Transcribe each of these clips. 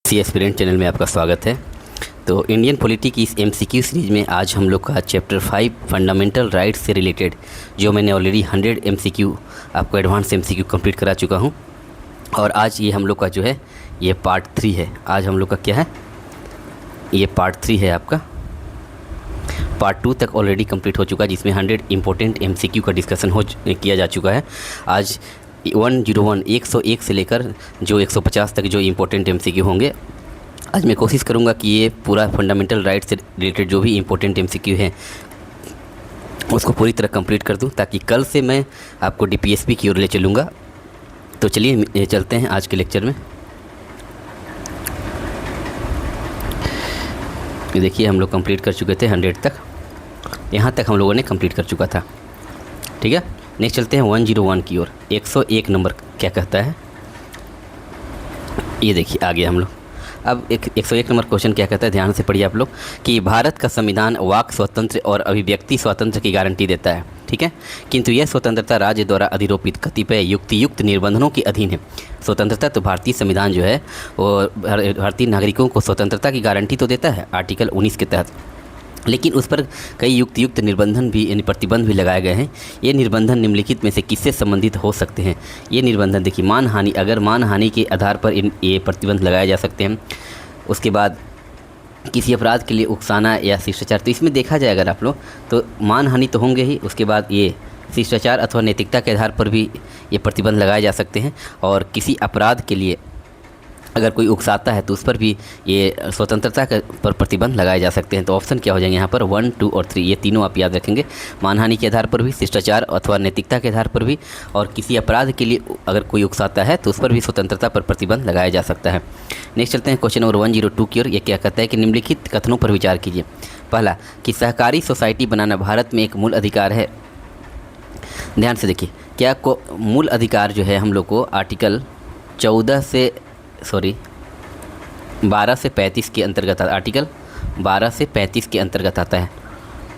सी aspirant channel में आपका स्वागत है। तो इंडियन पॉलिटी की इस एमसीक्यू सीरीज़ में आज हम लोग का चैप्टर 5 फंडामेंटल राइट्स से रिलेटेड, जो मैंने ऑलरेडी 100 एमसीक्यू आपको एडवांस एमसीक्यू कंप्लीट करा चुका हूं, और आज ये हम लोग का जो है ये पार्ट 3 है। आज हम लोग का क्या है, ये पार्ट 3 है। आपका पार्ट 2 तक ऑलरेडी कंप्लीट हो चुका है, जिसमें 100 इंपॉर्टेंट एमसीक्यू का डिस्कशन किया जा चुका है। आज 101 से लेकर जो 150 तक जो इम्पोर्टेंट एमसीक्यू होंगे, आज मैं कोशिश करूंगा कि ये पूरा फंडामेंटल राइट से रिलेटेड जो भी इम्पोर्टेंट एमसीक्यू हैं उसको पूरी तरह कंप्लीट कर दूं, ताकि कल से मैं आपको डीपीएसपी की ओर ले चलूँगा। तो चलिए चलते हैं आज के लेक्चर में। ये देखिए, हम लोग कंप्लीट कर चुके थे 100 तक, यहाँ तक हम लोगों ने कंप्लीट कर चुका था। ठीक है, नेक्स्ट चलते हैं 101 की ओर। 101 नंबर क्या कहता है, ये देखिए आगे हम लोग। अब 101 नंबर क्वेश्चन क्या कहता है, ध्यान से पढ़िए आप लोग, कि भारत का संविधान वाक स्वतंत्र और अभिव्यक्ति स्वातंत्र्य की गारंटी देता है। ठीक है, किंतु यह स्वतंत्रता राज्य द्वारा अधिरोपित कतिपय युक्तियुक्त निर्बंधों के अधीन है। स्वतंत्रता तो भारतीय संविधान जो है वो भारतीय नागरिकों को स्वतंत्रता की गारंटी तो देता है आर्टिकल 19 के तहत, लेकिन उस पर कई युक्त निर्बंधन भी यानी प्रतिबंध भी लगाए गए हैं। ये निर्बंधन निम्नलिखित में से किससे संबंधित हो सकते हैं? ये निर्बंधन देखिए, मानहानि, अगर मानहानि के आधार पर ये प्रतिबंध लगाए जा सकते हैं। उसके बाद किसी अपराध के लिए उकसाना या शिष्टाचार, तो इसमें देखा जाए अगर आप लोग तो मानहानि तो होंगे ही। उसके बाद ये शिष्टाचार अथवा नैतिकता के आधार पर भी ये प्रतिबंध लगाए जा सकते हैं, और किसी अपराध के लिए अगर कोई उकसाता है तो उस पर भी ये स्वतंत्रता पर प्रतिबंध लगाए जा सकते हैं। तो ऑप्शन क्या हो जाएंगे यहाँ पर, 1, 2 और 3, ये तीनों आप याद रखेंगे। मानहानि के आधार पर भी, शिष्टाचार अथवा नैतिकता के आधार पर भी, और किसी अपराध के लिए अगर कोई उकसाता है तो उस पर भी स्वतंत्रता पर प्रतिबंध लगाया जा सकता है। नेक्स्ट चलते हैं क्वेश्चन नंबर 102 की ओर। ये क्या कहता है कि निम्नलिखित कथनों पर विचार कीजिए। पहला, कि सहकारी सोसाइटी बनाना भारत में एक मूल अधिकार है। ध्यान से देखिए, क्या मूल अधिकार जो है हम लोग को आर्टिकल 12 से 35 के अंतर्गत, आर्टिकल 12 से 35 के अंतर्गत आता है।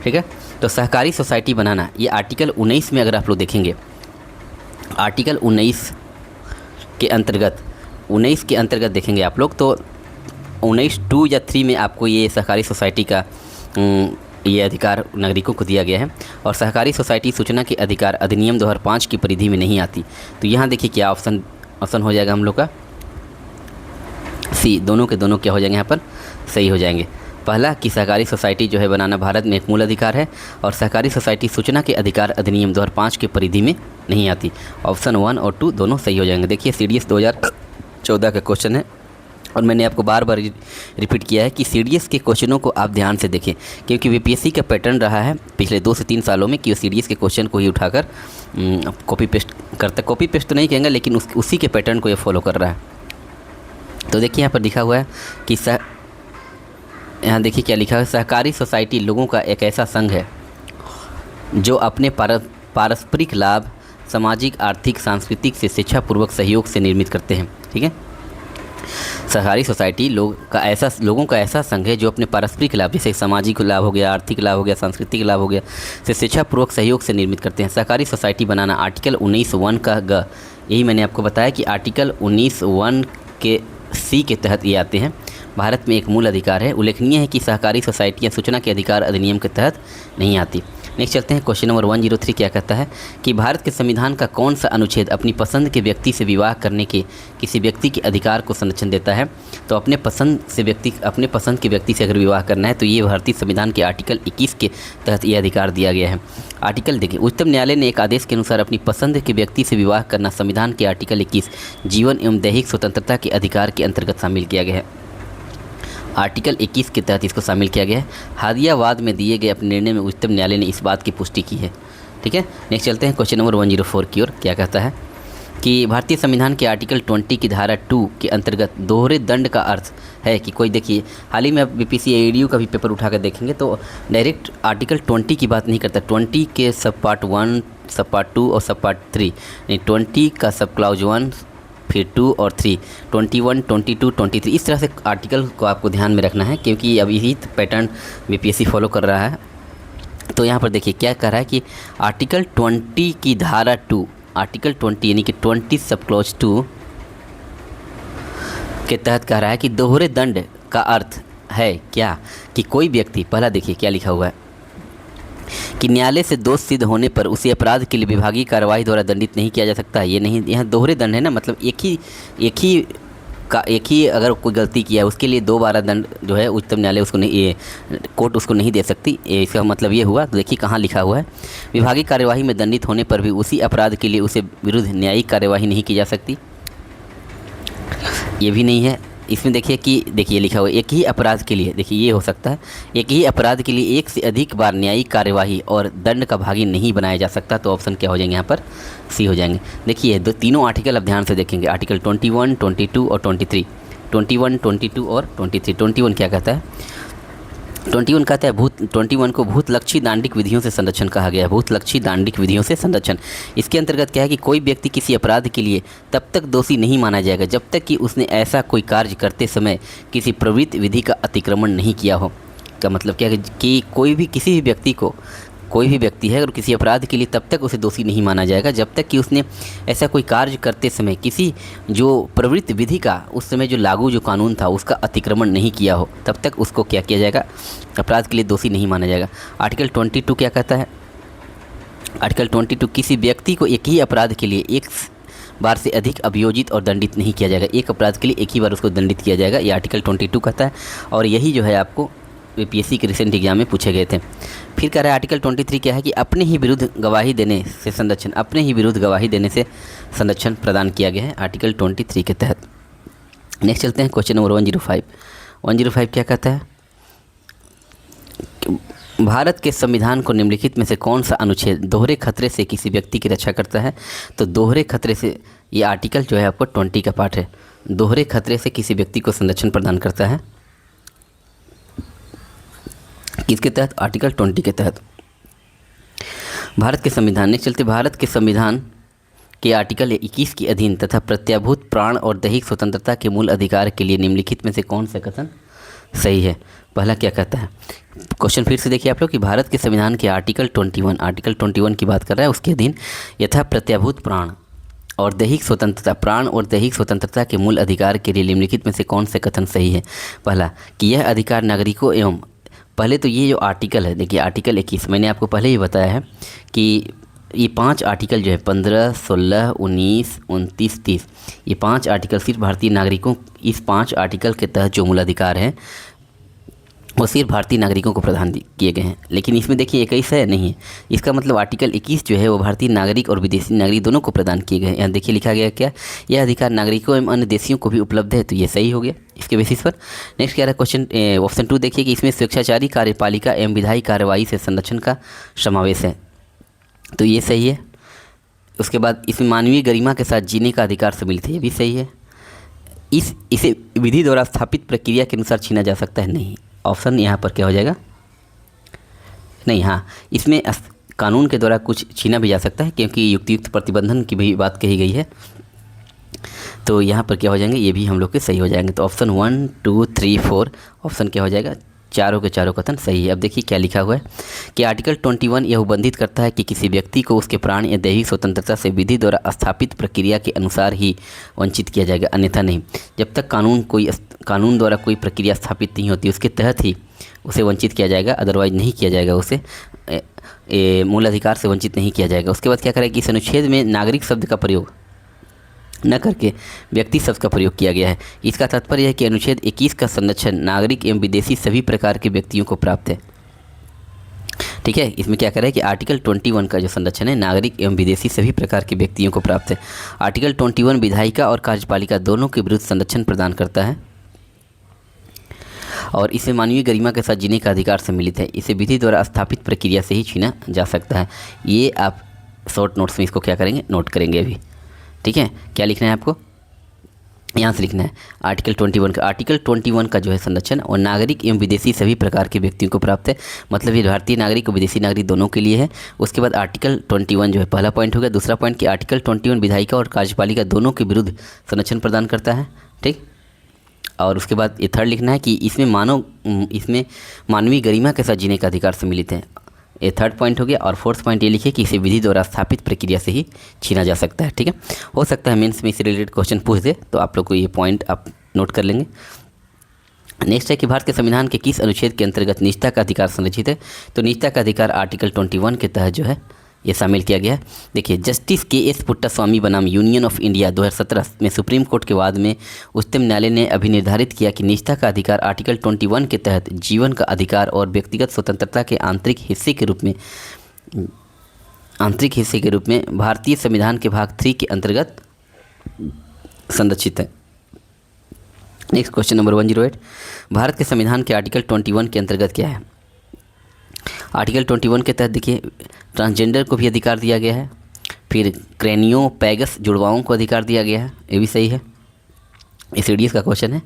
ठीक है, तो सहकारी सोसाइटी बनाना, ये आर्टिकल 19 में अगर आप लोग देखेंगे, आर्टिकल 19 के अंतर्गत देखेंगे आप लोग, तो 19(2) या 3 में आपको ये सहकारी सोसाइटी का ये अधिकार नागरिकों को दिया गया है। और सहकारी सोसाइटी सूचना के अधिकार अधिनियम 2005 की परिधि में नहीं आती। तो यहाँ देखिए क्या ऑप्शन हो जाएगा हम लोग का, सी। दोनों के दोनों क्या हो जाएंगे यहाँ पर, सही हो जाएंगे। पहला, कि सहकारी सोसाइटी जो है बनाना भारत में एक मूल अधिकार है, और सहकारी सोसाइटी सूचना के अधिकार अधिनियम 2005 के परिधि में नहीं आती। ऑप्शन 1 और 2 दोनों सही हो जाएंगे। देखिए, सीडीएस 2014 का क्वेश्चन है, और मैंने आपको बार बार रिपीट किया है कि सीडीएस के क्वेश्चनों को आप ध्यान से देखें, क्योंकि बीपीएससी का पैटर्न रहा है पिछले 2 से 3 सालों में कि वो सीडीएस के क्वेश्चन को ही उठाकर कॉपी पेस्ट तो नहीं कहेंगे, लेकिन उसी के पैटर्न को ये फॉलो कर रहा है। तो देखिए यहाँ पर लिखा हुआ है कि यहाँ देखिए क्या लिखा है, सहकारी सोसाइटी लोगों का एक ऐसा संघ है जो अपने पारस्परिक लाभ, सामाजिक, आर्थिक, सांस्कृतिक से शिक्षापूर्वक सहयोग से निर्मित करते हैं। ठीक है, सहकारी सोसाइटी लोगों का ऐसा संघ है जो अपने पारस्परिक लाभ, जैसे सामाजिक लाभ हो गया, आर्थिक लाभ हो गया, सांस्कृतिक लाभ हो गया, से शिक्षापूर्वक सहयोग से निर्मित करते हैं। सहकारी सोसाइटी बनाना आर्टिकल 19(1) का ग, यही मैंने आपको बताया कि आर्टिकल 19(1) के सी के तहत ये आते हैं। भारत में एक मूल अधिकार है। उल्लेखनीय है कि सहकारी सोसाइटियाँ सूचना के अधिकार अधिनियम के तहत नहीं आती। नेक्स्ट चलते हैं क्वेश्चन नंबर 103। क्या कहता है कि भारत के संविधान का कौन सा अनुच्छेद अपनी पसंद के व्यक्ति से विवाह करने के किसी व्यक्ति के अधिकार को संरक्षण देता है? तो अपने पसंद के व्यक्ति से अगर विवाह करना है तो ये भारतीय संविधान के आर्टिकल 21 के तहत ये अधिकार दिया गया है। आर्टिकल देखिए, उच्चतम न्यायालय ने एक आदेश के अनुसार अपनी पसंद के व्यक्ति से विवाह करना संविधान के आर्टिकल 21 जीवन एवं दैहिक स्वतंत्रता के अधिकार के अंतर्गत शामिल किया गया है। आर्टिकल 21 के तहत इसको शामिल किया गया है। हादियावाद में दिए गए अपने निर्णय में उच्चतम न्यायालय ने इस बात की पुष्टि की है। ठीक है, नेक्स्ट चलते हैं क्वेश्चन नंबर 104 की ओर। क्या कहता है कि भारतीय संविधान के आर्टिकल 20 की धारा 2 के अंतर्गत दोहरे दंड का अर्थ है कि कोई, देखिए हाल ही में आप बीपीएससी एडीयू का भी पेपर उठाकर देखेंगे तो डायरेक्ट आर्टिकल 20 की बात नहीं करता। 20 के सब पार्ट 1, सब पार्ट 2 और सब पार्ट 3, यानी 20 का सब क्लाउज 1, फिर 2 और 3, 21, 22, 23, इस तरह से आर्टिकल को आपको ध्यान में रखना है, क्योंकि अब यही पैटर्न बीपीएससी फॉलो कर रहा है। तो यहाँ पर देखिए क्या कह रहा है कि आर्टिकल 20 की धारा 2, आर्टिकल 20 यानी कि 20 सब क्लॉज 2 के तहत कह रहा है कि दोहरे दंड का अर्थ है क्या कि कोई व्यक्ति, पहला देखिए क्या लिखा हुआ है कि न्यायालय से दोष सिद्ध होने पर उसे अपराध के लिए विभागीय कार्यवाही द्वारा दंडित नहीं किया जा सकता। ये नहीं, यहाँ दोहरे दंड है ना, मतलब एक ही अगर कोई गलती किया है उसके लिए दोबारा दंड जो है उच्चतम न्यायालय उसको नहीं, ये कोर्ट उसको नहीं दे सकती। इसका मतलब ये हुआ, तो देखिए कहाँ लिखा हुआ है, विभागीय कार्यवाही में दंडित होने पर भी उसी अपराध के लिए उसे विरुद्ध न्यायिक कार्यवाही नहीं की जा सकती। ये भी नहीं है। इसमें देखिए कि देखिए लिखा हुआ है एक ही अपराध के लिए, देखिए ये हो सकता है, एक ही अपराध के लिए एक से अधिक बार न्यायिक कार्यवाही और दंड का भागी नहीं बनाया जा सकता। तो ऑप्शन क्या हो जाएंगे यहाँ पर, सी हो जाएंगे। देखिए तीनों आर्टिकल अब ध्यान से देखेंगे, आर्टिकल 21, 22 और 23। 21, 22 और 23। 21 क्या कहता है, 21 कहता है 21 को भूतलक्षी दांडिक विधियों से संरक्षण कहा गया है। भूतलक्षी दांडिक विधियों से संरक्षण, इसके अंतर्गत क्या है कि कोई व्यक्ति किसी अपराध के लिए तब तक दोषी नहीं माना जाएगा जब तक कि उसने ऐसा कोई कार्य करते समय किसी प्रवृत्त विधि का अतिक्रमण नहीं किया हो। का मतलब क्या है कि कोई भी किसी भी व्यक्ति को, कोई भी व्यक्ति है और किसी अपराध के लिए तब तक उसे दोषी नहीं माना जाएगा जब तक कि उसने ऐसा कोई कार्य करते समय किसी जो प्रवृत्त विधि का उस समय जो लागू जो कानून था उसका अतिक्रमण नहीं किया हो, तब तक उसको क्या किया जाएगा, अपराध के लिए दोषी नहीं माना जाएगा। आर्टिकल 22 क्या कहता है, आर्टिकल 22 किसी व्यक्ति को एक ही अपराध के लिए एक बार से अधिक अभियोजित और दंडित नहीं किया जाएगा। एक अपराध के लिए एक ही बार उसको दंडित किया जाएगा, ये आर्टिकल 22 कहता है। और यही जो है आपको यूपीएससी के रिसेंट एग्जाम में पूछे गए थे। फिर कह रहा है आर्टिकल 23 क्या है कि अपने ही विरुद्ध गवाही देने से संरक्षण, अपने ही विरुद्ध गवाही देने से संरक्षण प्रदान किया गया है आर्टिकल 23 के तहत। नेक्स्ट चलते हैं क्वेश्चन नंबर 105। 105 क्या कहता है, भारत के संविधान को निम्नलिखित में से कौन सा अनुच्छेद दोहरे खतरे से किसी व्यक्ति की रक्षा करता है। तो दोहरे खतरे से, ये आर्टिकल जो है आपको 20 का पार्ट है, दोहरे खतरे से किसी व्यक्ति को संरक्षण प्रदान करता है। किसके तहत, आर्टिकल 20 के तहत। भारत के संविधान, नेक्स्ट चलते भारत के संविधान के आर्टिकल 21 के अधीन तथा प्रत्याभूत प्राण और दैहिक स्वतंत्रता के मूल अधिकार के लिए निम्नलिखित में से कौन सा कथन सही है। पहला क्या कहता है, क्वेश्चन फिर से देखिए आप लोग कि भारत के संविधान के आर्टिकल 21 की बात कर रहा है, उसके अधीन यथा प्रत्याभूत प्राण और दैहिक स्वतंत्रता, प्राण और दैहिक स्वतंत्रता के मूल अधिकार के लिए निम्नलिखित में से कौन सा कथन सही है। पहला कि यह अधिकार नागरिकों एवं, पहले तो ये जो आर्टिकल है, देखिए आर्टिकल 21 मैंने आपको पहले ही बताया है कि ये 5 आर्टिकल जो है 15, 16, 19, 29, 30, ये 5 आर्टिकल सिर्फ भारतीय नागरिकों, इस 5 आर्टिकल के तहत जो मूल अधिकार हैं वो सिर्फ भारतीय नागरिकों को प्रदान किए गए हैं। लेकिन इसमें देखिए 21 है नहीं है, इसका मतलब आर्टिकल 21 जो है वो भारतीय नागरिक और विदेशी नागरिक दोनों को प्रदान किए गए हैं। यहाँ देखिए लिखा गया क्या, यह अधिकार नागरिकों एवं अन्य देशियों को भी उपलब्ध है, तो ये सही हो गया इसके बेसिस पर। नेक्स्ट क्या रहा क्वेश्चन ऑप्शन 2 देखिए कि इसमें स्वेच्छाचारी कार्यपालिका एवं विधायी कार्यवाही से संरक्षण का समावेश है, तो ये सही है। उसके बाद इसमें मानवीय गरिमा के साथ जीने का अधिकार सम्मिलित है, ये भी सही है। इसे विधि द्वारा स्थापित प्रक्रिया के अनुसार छीना जा सकता है, नहीं। ऑप्शन यहाँ पर क्या हो जाएगा, नहीं, हाँ इसमें कानून के द्वारा कुछ छीना भी जा सकता है क्योंकि युक्तियुक्त प्रतिबंधन की भी बात कही गई है, तो यहाँ पर क्या हो जाएंगे, ये भी हम लोग के सही हो जाएंगे। तो ऑप्शन 1, 2, 3, 4 ऑप्शन क्या हो जाएगा, चारों के चारों कथन सही है। अब देखिए क्या लिखा हुआ है कि आर्टिकल 21 यह उबंधित करता है कि किसी व्यक्ति को उसके प्राण या दैहिक स्वतंत्रता से विधि द्वारा स्थापित प्रक्रिया के अनुसार ही वंचित किया जाएगा, अन्यथा नहीं। जब तक कानून द्वारा कोई प्रक्रिया स्थापित नहीं होती उसके तहत ही उसे वंचित किया जाएगा, अदरवाइज नहीं किया जाएगा, उसे मूल अधिकार से वंचित नहीं किया जाएगा। उसके बाद क्या करेगा कि इस अनुच्छेद में नागरिक शब्द का प्रयोग न करके व्यक्ति शब्द का प्रयोग किया गया है। इसका तात्पर्य है कि अनुच्छेद 21 का संरक्षण नागरिक एवं विदेशी सभी प्रकार के व्यक्तियों को प्राप्त है। ठीक है, इसमें क्या कर रहा है कि आर्टिकल 21 का जो संरक्षण है नागरिक एवं विदेशी सभी प्रकार के व्यक्तियों को प्राप्त है। आर्टिकल 21 विधायिका और कार्यपालिका दोनों के विरुद्ध संरक्षण प्रदान करता है और इसे मानवीय गरिमा के साथ जीने का अधिकार सम्मिलित है। इसे विधि द्वारा स्थापित प्रक्रिया से ही छीना जा सकता है। ये आप शॉर्ट नोट्स में इसको क्या करेंगे, नोट करेंगे अभी। ठीक है, क्या लिखना है आपको, यहाँ से लिखना है आर्टिकल 21 का, आर्टिकल 21 का जो है संरक्षण और नागरिक एवं विदेशी सभी प्रकार के व्यक्तियों को प्राप्त है, मतलब ये भारतीय नागरिक और विदेशी नागरिक दोनों के लिए है। उसके बाद आर्टिकल 21 जो है पहला पॉइंट हो गया। दूसरा पॉइंट कि आर्टिकल 21 विधायिका और कार्यपालिका दोनों के विरुद्ध संरक्षण प्रदान करता है। ठीक, और उसके बाद ये थर्ड लिखना है कि इसमें मानवीय गरिमा के साथ जीने का अधिकार सम्मिलित है, ये थर्ड पॉइंट हो गया। और फोर्थ पॉइंट ये लिखिए कि इसे विधि द्वारा स्थापित प्रक्रिया से ही छीना जा सकता है। ठीक है, हो सकता है मेंस में इससे रिलेटेड क्वेश्चन पूछ दे, तो आप लोग को ये पॉइंट आप नोट कर लेंगे। नेक्स्ट है कि भारत के संविधान के किस अनुच्छेद के अंतर्गत निजता का अधिकार संरक्षित है। तो निजता का अधिकार आर्टिकल 21 के तहत जो है ये शामिल किया गया है। देखिए, जस्टिस के.एस. पुट्टास्वामी बनाम यूनियन ऑफ इंडिया 2017 में सुप्रीम कोर्ट के वाद में उच्चतम न्यायालय ने अभिनिर्धारित किया कि निजता का अधिकार आर्टिकल 21 के तहत जीवन का अधिकार और व्यक्तिगत स्वतंत्रता के आंतरिक हिस्से के रूप में भारतीय संविधान के भाग 3 के अंतर्गत संरक्षित है। नेक्स्ट क्वेश्चन नंबर 108, भारत के संविधान के आर्टिकल 21 के अंतर्गत क्या है। आर्टिकल 21 के तहत देखिए, ट्रांसजेंडर को भी अधिकार दिया गया है, फिर क्रेनियोपैगस जुड़वाओं को अधिकार दिया गया है, ये भी सही है। ये सीडीएस का क्वेश्चन है,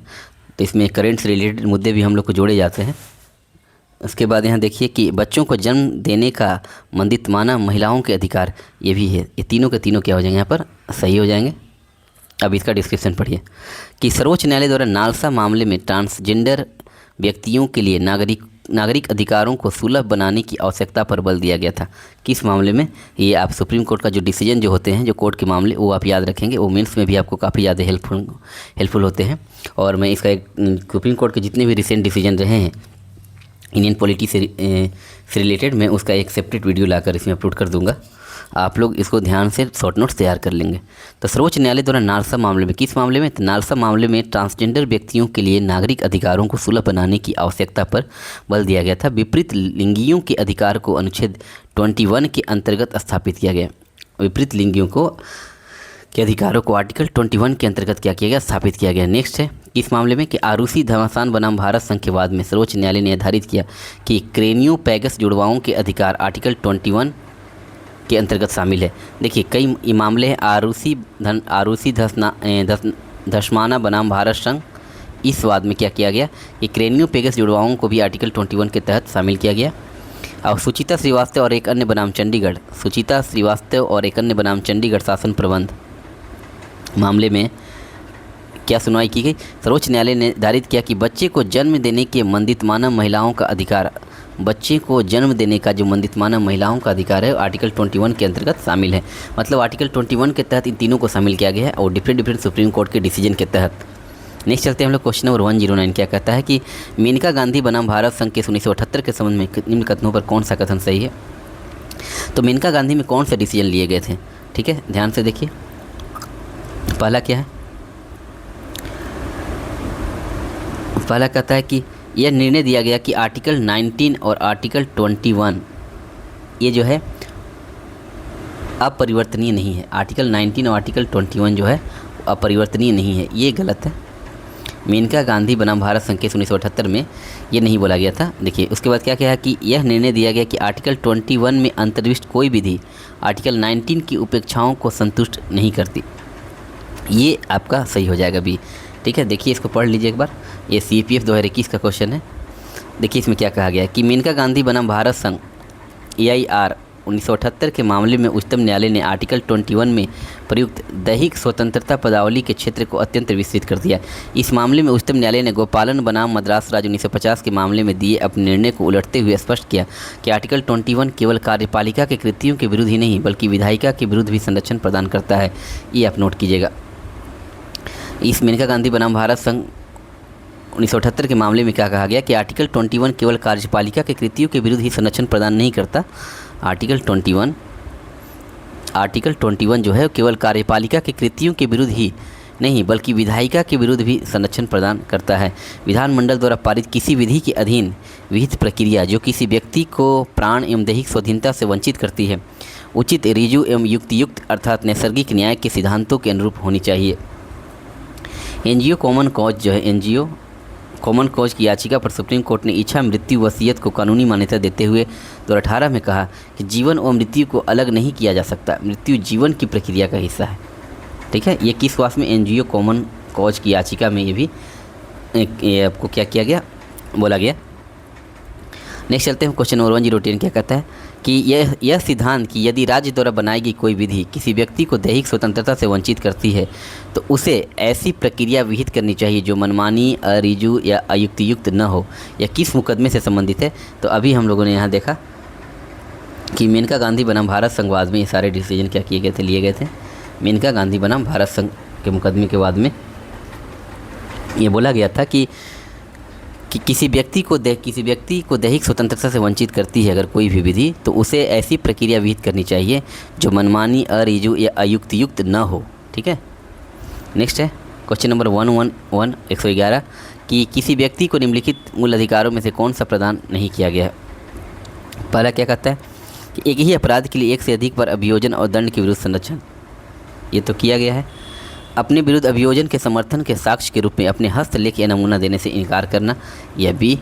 तो इसमें करंट से रिलेटेड मुद्दे भी हम लोग को जोड़े जाते हैं। उसके बाद यहाँ देखिए कि बच्चों को जन्म देने का मंदित माना महिलाओं के अधिकार, ये भी है। ये तीनों के तीनों क्या हो जाएंगे, यहाँ पर सही हो जाएंगे। अब इसका डिस्क्रिप्शन पढ़िए कि सर्वोच्च न्यायालय द्वारा नालसा मामले में ट्रांसजेंडर व्यक्तियों के लिए नागरिक अधिकारों को सुलभ बनाने की आवश्यकता पर बल दिया गया था। किस मामले में, ये आप सुप्रीम कोर्ट का जो डिसीजन जो होते हैं, जो कोर्ट के मामले, वो आप याद रखेंगे, वो मेंस में भी आपको काफ़ी ज़्यादा हेल्पफुल होते हैं। और मैं इसका एक सुप्रीम कोर्ट के जितने भी रिसेंट डिसीजन रहे हैं इंडियन पॉलिटी से रिलेटेड, मैं उसका एक सेपरेट वीडियो लाकर इसमें अपलोड कर दूंगा। आप लोग इसको ध्यान से शॉर्ट नोट्स तैयार कर लेंगे। तो सर्वोच्च न्यायालय द्वारा नालसा मामले में, किस मामले में, तो नालसा मामले में ट्रांसजेंडर व्यक्तियों के लिए नागरिक अधिकारों को सुलभ बनाने की आवश्यकता पर बल दिया गया था। विपरीत लिंगियों के अधिकार को अनुच्छेद 21 के अंतर्गत स्थापित किया गया। विपरीत लिंगियों के अधिकारों को आर्टिकल 21 के अंतर्गत क्या किया गया, स्थापित किया गया। नेक्स्ट है किस मामले में, कि आरूसी घमासान बनाम भारत संघ के वाद में सर्वोच्च न्यायालय ने निर्धारित किया कि क्रेनियोपैगस जुड़वाओं के अधिकार आर्टिकल 21 के अंतर्गत शामिल है। देखिए, कई मामले हैं, आरूसी धसमाना बनाम भारत संघ, इस वाद में क्या किया गया कि क्रेनियोपैगस जुड़वाओं को भी आर्टिकल 21 के तहत शामिल किया गया। और सुचिता श्रीवास्तव और एक अन्य बनाम चंडीगढ़ शासन प्रबंध मामले में क्या सुनवाई की गई। सर्वोच्च न्यायालय ने निर्धारित किया कि बच्चे को जन्म देने के मंदितमाना महिलाओं का अधिकार, बच्चे को जन्म देने का जो मंदितमाना महिलाओं का अधिकार है, आर्टिकल 21 के अंतर्गत शामिल है। मतलब आर्टिकल 21 के तहत इन तीनों को शामिल किया गया है, और डिफरेंट सुप्रीम कोर्ट के डिसीजन के तहत। नेक्स्ट चलते हैं हम लोग, क्वेश्चन नंबर 109 क्या कहता है कि मेनका गांधी बनाम भारत संघ के 1978 के संबंध में निम्न कथनों पर कौन सा कथन सही है। तो मेनका गांधी में कौन सा डिसीजन लिए गए थे, ठीक है, ध्यान से देखिए। पहला क्या है, पहला कहता है कि यह निर्णय दिया गया कि आर्टिकल 19 और आर्टिकल 21 ये जो है अपरिवर्तनीय नहीं है। आर्टिकल 19 और आर्टिकल 21 जो है अपरिवर्तनीय नहीं है, ये गलत है। मेनका गांधी बनाम भारत संघ के 1978 में ये नहीं बोला गया था। देखिए, उसके बाद क्या कहा कि यह निर्णय दिया गया कि आर्टिकल 21 में अंतर्विष्ट कोई विधि आर्टिकल 19 की उपेक्षाओं को संतुष्ट नहीं करती। ये आपका सही हो जाएगा बी, ठीक है। देखिए, इसको पढ़ लीजिए एक बार, ये CPF 2021 का क्वेश्चन है। देखिए इसमें क्या कहा गया है कि मेनका गांधी बनाम भारत संघ AIR 1978 के मामले में उच्चतम न्यायालय ने आर्टिकल 21 में प्रयुक्त दैहिक स्वतंत्रता पदावली के क्षेत्र को अत्यंत विस्तृत कर दिया। इस मामले में उच्चतम न्यायालय ने गोपालन बनाम मद्रास राज्य 1950 के मामले में दिए अपने निर्णय को उलटते हुए स्पष्ट किया कि आर्टिकल 21 केवल कार्यपालिका के कृत्यों के विरुद्ध ही नहीं बल्कि विधायिका के विरुद्ध भी संरक्षण प्रदान करता है। ये आप नोट कीजिएगा। इस मेनका गांधी बनाम भारत संघ 1978 के मामले में क्या कहा गया कि आर्टिकल 21 केवल कार्यपालिका के कृत्यों के विरुद्ध ही संरक्षण प्रदान नहीं करता। आर्टिकल 21 जो है केवल कार्यपालिका के कृत्यों के विरुद्ध ही नहीं बल्कि विधायिका के विरुद्ध भी संरक्षण प्रदान करता है। विधानमंडल द्वारा पारित किसी विधि के अधीन विहित प्रक्रिया जो किसी व्यक्ति को प्राण एवं दैहिक स्वाधीनता से वंचित करती है उचित, ऋजु एवं युक्तियुक्त अर्थात नैसर्गिक न्याय के सिद्धांतों के अनुरूप होनी चाहिए। NGO कॉमन कॉज जो है, NGO कॉमन कॉज की याचिका पर सुप्रीम कोर्ट ने इच्छा मृत्यु वसीयत को कानूनी मान्यता देते हुए 2018 में कहा कि जीवन और मृत्यु को अलग नहीं किया जा सकता, मृत्यु जीवन की प्रक्रिया का हिस्सा है। ठीक है, ये किस वास में, NGO कॉमन कॉज की याचिका में ये आपको क्या किया गया, बोला गया। नेक्स्ट चलते हैं क्वेश्चन नंबर 108 क्या कहता है कि यह सिद्धांत कि यदि राज्य द्वारा बनाई गई कोई विधि किसी व्यक्ति को दैहिक स्वतंत्रता से वंचित करती है तो उसे ऐसी प्रक्रिया विहित करनी चाहिए जो मनमानी, अरिजु या अयुक्तियुक्त न हो। यह किस मुकदमे से संबंधित है, तो अभी हम लोगों ने यहाँ देखा कि मेनका गांधी बनाम भारत संघवाद में ये सारे डिसीजन क्या किए गए थे, लिए गए थे। मेनका गांधी बनाम भारत संघ के मुकदमे के बाद में ये बोला गया था कि किसी व्यक्ति को दैहिक स्वतंत्रता से वंचित करती है अगर कोई भी विधि, तो उसे ऐसी प्रक्रिया विहित करनी चाहिए जो मनमानी, अरिजु या अयुक्तियुक्त न हो। ठीक है। नेक्स्ट है क्वेश्चन नंबर 111 कि किसी व्यक्ति को निम्नलिखित मूल अधिकारों में से कौन सा प्रदान नहीं किया गया है। पहला क्या कहता है कि एक ही अपराध के लिए एक से अधिक बार अभियोजन और दंड के विरुद्ध संरक्षण, ये तो किया गया है। अपने विरुद्ध अभियोजन के समर्थन के साक्ष्य के रूप में अपने हस्तलेख या नमूना देने से इनकार करना, यह बी,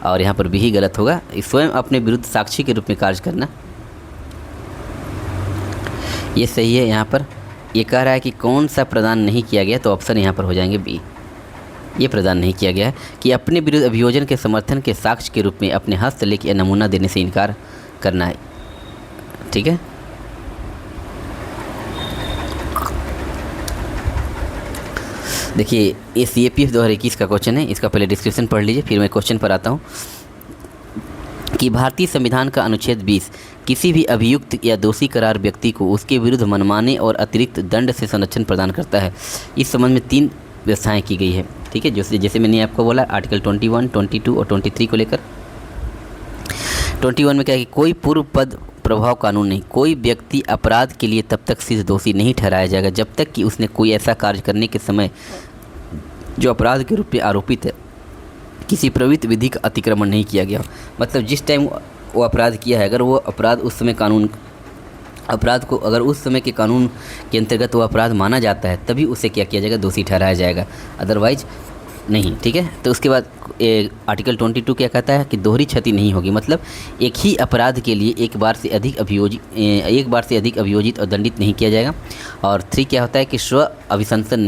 और यहाँ पर बी ही गलत होगा। स्वयं अपने विरुद्ध साक्षी के रूप में कार्य करना, ये सही है। यहाँ पर ये कह रहा है कि कौन सा प्रदान नहीं किया गया, तो ऑप्शन यहाँ पर हो जाएंगे बी, ये प्रदान नहीं किया गया है कि अपने विरुद्ध अभियोजन के समर्थन के साक्ष्य के रूप में अपने हस्तलेख या नमूना देने से इनकार करना है। ठीक है। देखिए ये CAPF 2021 का क्वेश्चन है, इसका पहले डिस्क्रिप्शन पढ़ लीजिए, फिर मैं क्वेश्चन पर आता हूँ कि भारतीय संविधान का अनुच्छेद 20 किसी भी अभियुक्त या दोषी करार व्यक्ति को उसके विरुद्ध मनमाने और अतिरिक्त दंड से संरक्षण प्रदान करता है। इस संबंध में 3 व्यवस्थाएं की गई है। ठीक है, जैसे मैंने आपको बोला आर्टिकल 21, 22 और 23 को लेकर। 21 में क्या है कि कोई पूर्व पद प्रभाव कानून नहीं, कोई व्यक्ति अपराध के लिए तब तक सिद्ध दोषी नहीं ठहराया जाएगा जब तक कि उसने कोई ऐसा कार्य करने के समय जो अपराध के रूप में आरोपित है किसी प्रवृत्त विधि का अतिक्रमण नहीं किया गया। मतलब जिस टाइम वो अपराध किया है, अगर वो अपराध उस समय अगर उस समय के कानून के अंतर्गत वो अपराध माना जाता है, तभी उसे क्या किया जाएगा, दोषी ठहराया जाएगा, अदरवाइज नहीं। ठीक है। तो उसके बाद आर्टिकल 22 क्या कहता है कि दोहरी क्षति नहीं होगी। मतलब एक ही अपराध के लिए एक बार से अधिक अभियोजित और दंडित नहीं किया जाएगा। और 3 क्या होता है कि स्व अभिशंसन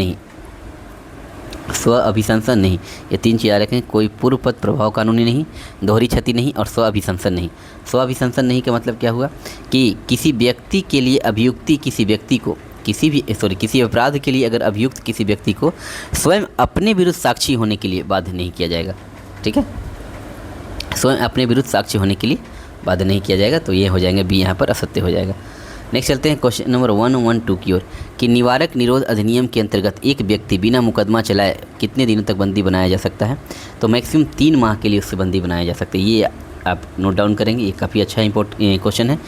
नहीं, ये 3 चीज़ रखें। कोई पूर्व पद प्रभाव कानूनी नहीं, दोहरी क्षति नहीं और स्व अभिशंसन नहीं। स्व अभिशंसन नहीं का मतलब क्या हुआ कि किसी व्यक्ति के लिए अभियुक्ति किसी अपराध के लिए अगर अभियुक्त किसी व्यक्ति को स्वयं अपने विरुद्ध साक्षी होने के लिए बाध्य नहीं किया जाएगा। ठीक है, स्वयं अपने विरुद्ध साक्षी होने के लिए बाध्य नहीं किया जाएगा, तो ये हो जाएंगे बी, यहाँ पर असत्य हो जाएगा। नेक्स्ट चलते हैं क्वेश्चन नंबर 112 की ओर कि निवारक निरोध अधिनियम के अंतर्गत एक व्यक्ति बिना मुकदमा चलाए कितने दिनों तक बंदी बनाया जा सकता है। तो मैक्सिमम 3 माह के लिए उससे बंदी बनाया जा सकता है। ये आप नोट डाउन करेंगे, ये काफ़ी अच्छा इंपॉर्टेंट क्वेश्चन है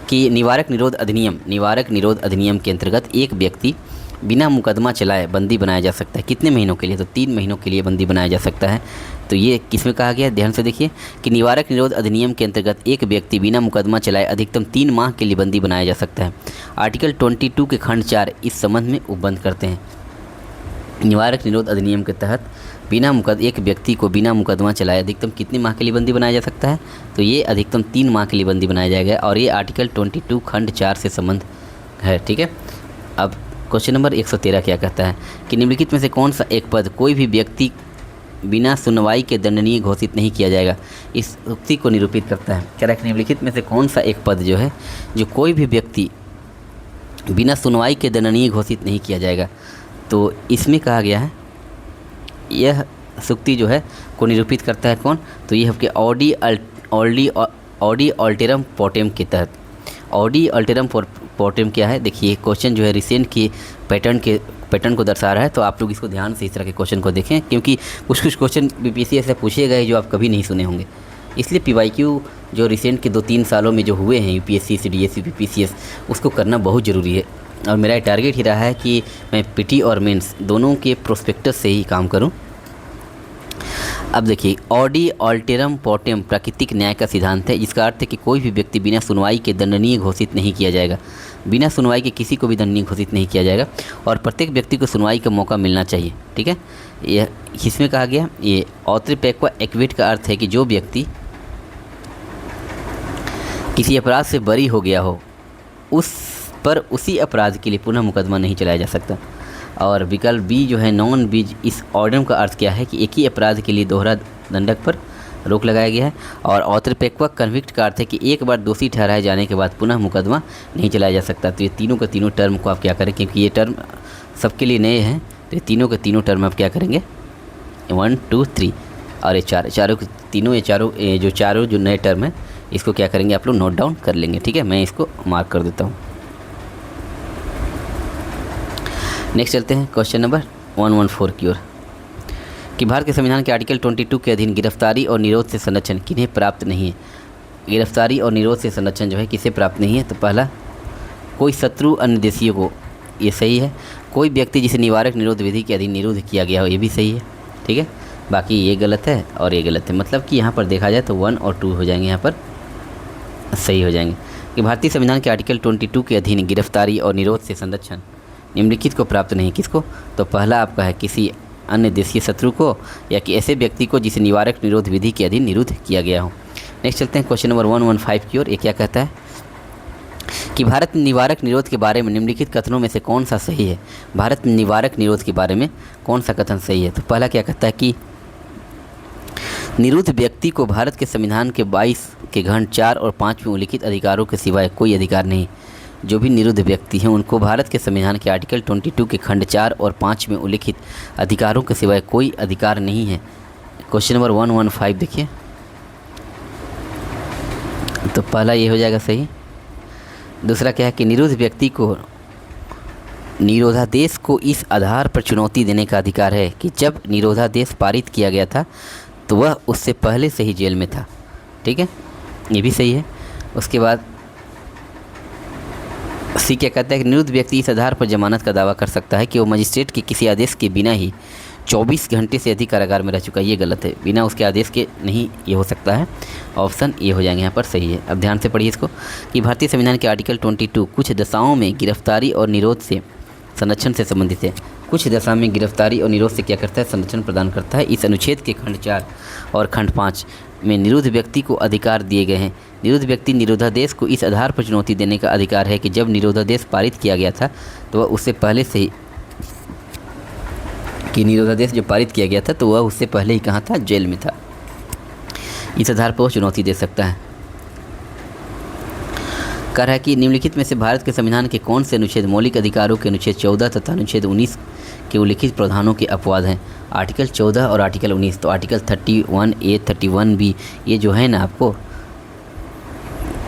कि निवारक निरोध अधिनियम के अंतर्गत एक व्यक्ति बिना मुकदमा चलाए बंदी बनाया जा सकता है कितने महीनों के लिए, तो 3 महीनों के लिए बंदी बनाया जा सकता है। तो ये किस में कहा गया है, ध्यान से देखिए कि निवारक निरोध अधिनियम के अंतर्गत एक व्यक्ति बिना मुकदमा चलाए अधिकतम 3 माह के लिए बंदी बनाया जा सकता है। आर्टिकल 22 के खंड 4 इस संबंध में उपबंध करते हैं। निवारक निरोध अधिनियम के तहत एक व्यक्ति को बिना मुकदमा चलाए अधिकतम कितने माह के लिए बंदी बनाया जा सकता है, तो ये अधिकतम 3 माह के लिए बंदी बनाया जाएगा और ये आर्टिकल 22 खंड 4 से संबंध है। ठीक है। अब क्वेश्चन नंबर 113 क्या कहता है कि निम्नलिखित में से कौन सा एक पद कोई भी व्यक्ति बिना सुनवाई के दंडनीय घोषित नहीं किया जाएगा, इस उक्ति को निरूपित करता है। कह रहा है कि निम्नलिखित में से कौन सा एक पद जो है जो कोई भी व्यक्ति बिना सुनवाई के दंडनीय घोषित नहीं किया जाएगा, तो इसमें कहा गया है यह सूक्ति जो है को निरूपित करता है कौन, तो ये आपके ऑडी अल्टेरम पोटेम के तहत। ऑडी अल्टेरम पोटेम क्या है, देखिए क्वेश्चन जो है रिसेंट के पैटर्न को दर्शा रहा है, तो आप लोग इसको ध्यान से इस तरह के क्वेश्चन को देखें क्योंकि कुछ क्वेश्चन BPSC ऐसे पूछे गए जो आप कभी नहीं सुने होंगे। इसलिए PYQ जो रिसेंट के 2-3 सालों में जो हुए हैं UPSC CDSE PPCS उसको करना बहुत ज़रूरी है और मेरा टारगेट ही रहा है कि मैं PT और मेंस दोनों के प्रोस्पेक्टस से ही काम करूं। अब देखिए ऑडी अल्टेरम पोटेम प्राकृतिक न्याय का सिद्धांत है, जिसका अर्थ है कि कोई भी व्यक्ति बिना सुनवाई के दंडनीय घोषित नहीं किया जाएगा। बिना सुनवाई के किसी को भी दंडनीय घोषित नहीं किया जाएगा और प्रत्येक व्यक्ति को सुनवाई का मौका मिलना चाहिए। ठीक है, यह इसमें कहा गया ये ऑत्रिपेक्वा एक्विट का अर्थ है कि जो व्यक्ति किसी अपराध से बरी हो गया हो उस पर उसी अपराध के लिए पुनः मुकदमा नहीं चलाया जा सकता। और विकल्प बी जो है नॉन बीज इस ऑर्डर का अर्थ क्या है कि एक ही अपराध के लिए दोहरा दंडक पर रोक लगाया गया है। और औत्रपेक्वा कन्विक्ट का अर्थ है कि एक बार दोषी ठहराए जाने के बाद पुनः मुकदमा नहीं चलाया जा सकता। तो ये तीनों के तीनों टर्म को आप क्या करें, क्योंकि ये टर्म सबके लिए नए हैं, तो ये तीनों के तीनों टर्म आप क्या करेंगे 1 2 3 और ये चारों जो नए टर्म हैं इसको क्या करेंगे आप लोग नोट डाउन कर लेंगे। ठीक है, मैं इसको मार्क कर देता हूँ। नेक्स्ट चलते हैं क्वेश्चन नंबर 114 की ओर कि भारत के संविधान के आर्टिकल 22 के अधीन गिरफ्तारी और निरोध से संरक्षण किन्हें प्राप्त नहीं है। गिरफ्तारी और निरोध से संरक्षण जो है किसे प्राप्त नहीं है, तो पहला कोई शत्रु अन्य देशियों को, ये सही है। कोई व्यक्ति जिसे निवारक निरोध विधि के अधीन निरोध किया गया हो, ये भी सही है, ठीक है। बाकी ये गलत है और ये गलत है, मतलब कि यहाँ पर देखा जाए तो 1 और 2 हो जाएंगे, यहाँ पर सही हो जाएंगे। कि भारतीय संविधान के आर्टिकल 22 के अधीन गिरफ्तारी और निरोध से संरक्षण निम्नलिखित को प्राप्त नहीं, किसको, तो पहला आपका है किसी अन्य देशीय शत्रु को या कि ऐसे व्यक्ति को जिसे निवारक निरोध विधि के अधीन निरुद्ध किया गया हो। नेक्स्ट चलते हैं क्वेश्चन नंबर 115 की ओर। ये क्या कहता है कि भारत में निवारक निरोध के बारे में निम्नलिखित कथनों में से कौन सा सही है। भारत में निवारक निरोध के बारे में कौन सा कथन सही है, तो पहला क्या कहता है कि निरुद्ध व्यक्ति को भारत के संविधान के 22 के खंड 4 और 5 में उल्लिखित अधिकारों के सिवाय कोई अधिकार नहीं। जो भी निरुद्ध व्यक्ति हैं उनको भारत के संविधान के आर्टिकल 22 के खंड 4 और 5 में उल्लिखित अधिकारों के सिवाय कोई अधिकार नहीं है। क्वेश्चन नंबर 115 देखिए, तो पहला ये हो जाएगा सही। दूसरा क्या है कि निरुद्ध व्यक्ति को निरोधादेश को इस आधार पर चुनौती देने का अधिकार है कि जब निरोधादेश पारित किया गया था तो वह उससे पहले से ही जेल में था, ठीक है, ये भी सही है। उसके बाद सी क्या कहता है कि निरुद्ध व्यक्ति इस आधार पर जमानत का दावा कर सकता है कि वो मजिस्ट्रेट के किसी आदेश के बिना ही 24 घंटे से अधिक कारागार में रह चुका है। ये गलत है, बिना उसके आदेश के नहीं ये हो सकता है। ऑप्शन ए हो जाएंगे यहाँ पर सही है। अब ध्यान से पढ़िए इसको कि भारतीय संविधान के आर्टिकल 22 कुछ दशाओं में गिरफ्तारी और निरोध से संरक्षण से संबंधित है। कुछ दशा में गिरफ्तारी और निरोध से क्या करता है, संरक्षण प्रदान करता है। इस अनुच्छेद के खंड 4 और खंड 5 में निरुद्ध व्यक्ति को अधिकार दिए गए हैं। निरुद्ध व्यक्ति निरोधादेश को इस आधार पर चुनौती देने का अधिकार है कि जब निरोधादेश पारित किया गया था तो वह उससे पहले से ही कि निरोधादेश जो पारित किया गया था तो वह उससे पहले ही कहाँ था, जेल में था। इस आधार पर वह चुनौती दे सकता है। कह रहा है कि निम्नलिखित में से भारत के संविधान के कौन से अनुच्छेद मौलिक अधिकारों के अनुच्छेद 14 तथा अनुच्छेद 19 के उल्लिखित प्रावधानों के अपवाद हैं। आर्टिकल 14 और आर्टिकल 19, तो आर्टिकल 31A 31B ये जो है ना, आपको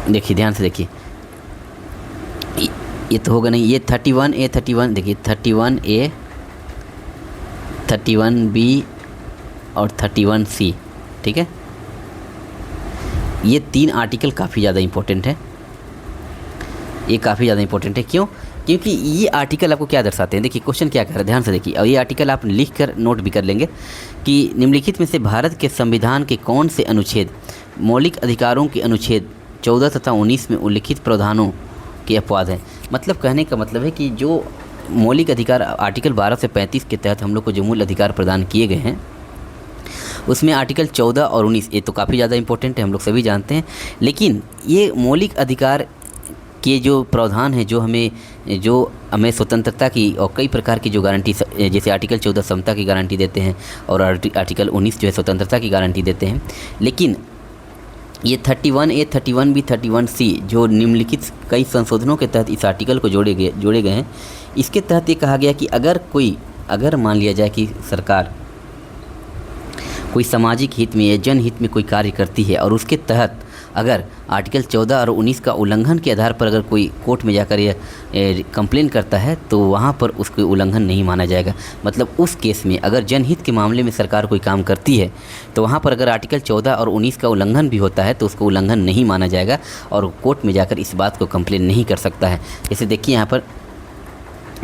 देखिए ध्यान से देखिए, ये तो होगा नहीं, ये 31A 31 देखिए 31A 31B और 31C, ठीक है। ये 3 आर्टिकल काफ़ी ज़्यादा इम्पोर्टेंट है, ये काफ़ी ज़्यादा इंपॉर्टेंट है। क्यों? क्योंकि ये आर्टिकल आपको क्या दर्शाते हैं, देखिए क्वेश्चन क्या कर रहा है, ध्यान से देखिए। और ये आर्टिकल आप लिख कर नोट भी कर लेंगे कि निम्नलिखित में से भारत के संविधान के कौन से अनुच्छेद मौलिक अधिकारों के अनुच्छेद 14 तथा 19 में उल्लिखित प्रावधानों के अपवाद हैं। मतलब कहने का मतलब है कि जो मौलिक अधिकार आर्टिकल 12 से 35 के तहत हम लोग को जो मूल अधिकार प्रदान किए गए हैं उसमें आर्टिकल 14 और 19 ये तो काफ़ी ज़्यादा इंपॉर्टेंट है, हम लोग सभी जानते हैं। लेकिन ये मौलिक अधिकार के जो प्रावधान है जो हमें स्वतंत्रता की और कई प्रकार की जो गारंटी, जैसे आर्टिकल 14 समता की गारंटी देते हैं और आर्टिकल 19 जो है स्वतंत्रता की गारंटी देते हैं। लेकिन ये 31A 31B 31C जो निम्नलिखित कई संशोधनों के तहत इस आर्टिकल को जोड़े गए हैं, इसके तहत ये कहा गया कि अगर मान लिया जाए कि सरकार कोई सामाजिक हित में या जनहित में कोई कार्य करती है और उसके तहत अगर आर्टिकल 14 और 19 का उल्लंघन के आधार पर अगर कोई कोर्ट में जाकर यह कंप्लेन करता है तो वहाँ पर उसको उल्लंघन नहीं माना जाएगा। मतलब उस केस में अगर जनहित के मामले में सरकार कोई काम करती है तो वहाँ पर अगर आर्टिकल 14 और 19 का उल्लंघन भी होता है तो उसको उल्लंघन नहीं माना जाएगा और कोर्ट में जाकर इस बात को कंप्लेन नहीं कर सकता है। जैसे देखिए यहाँ पर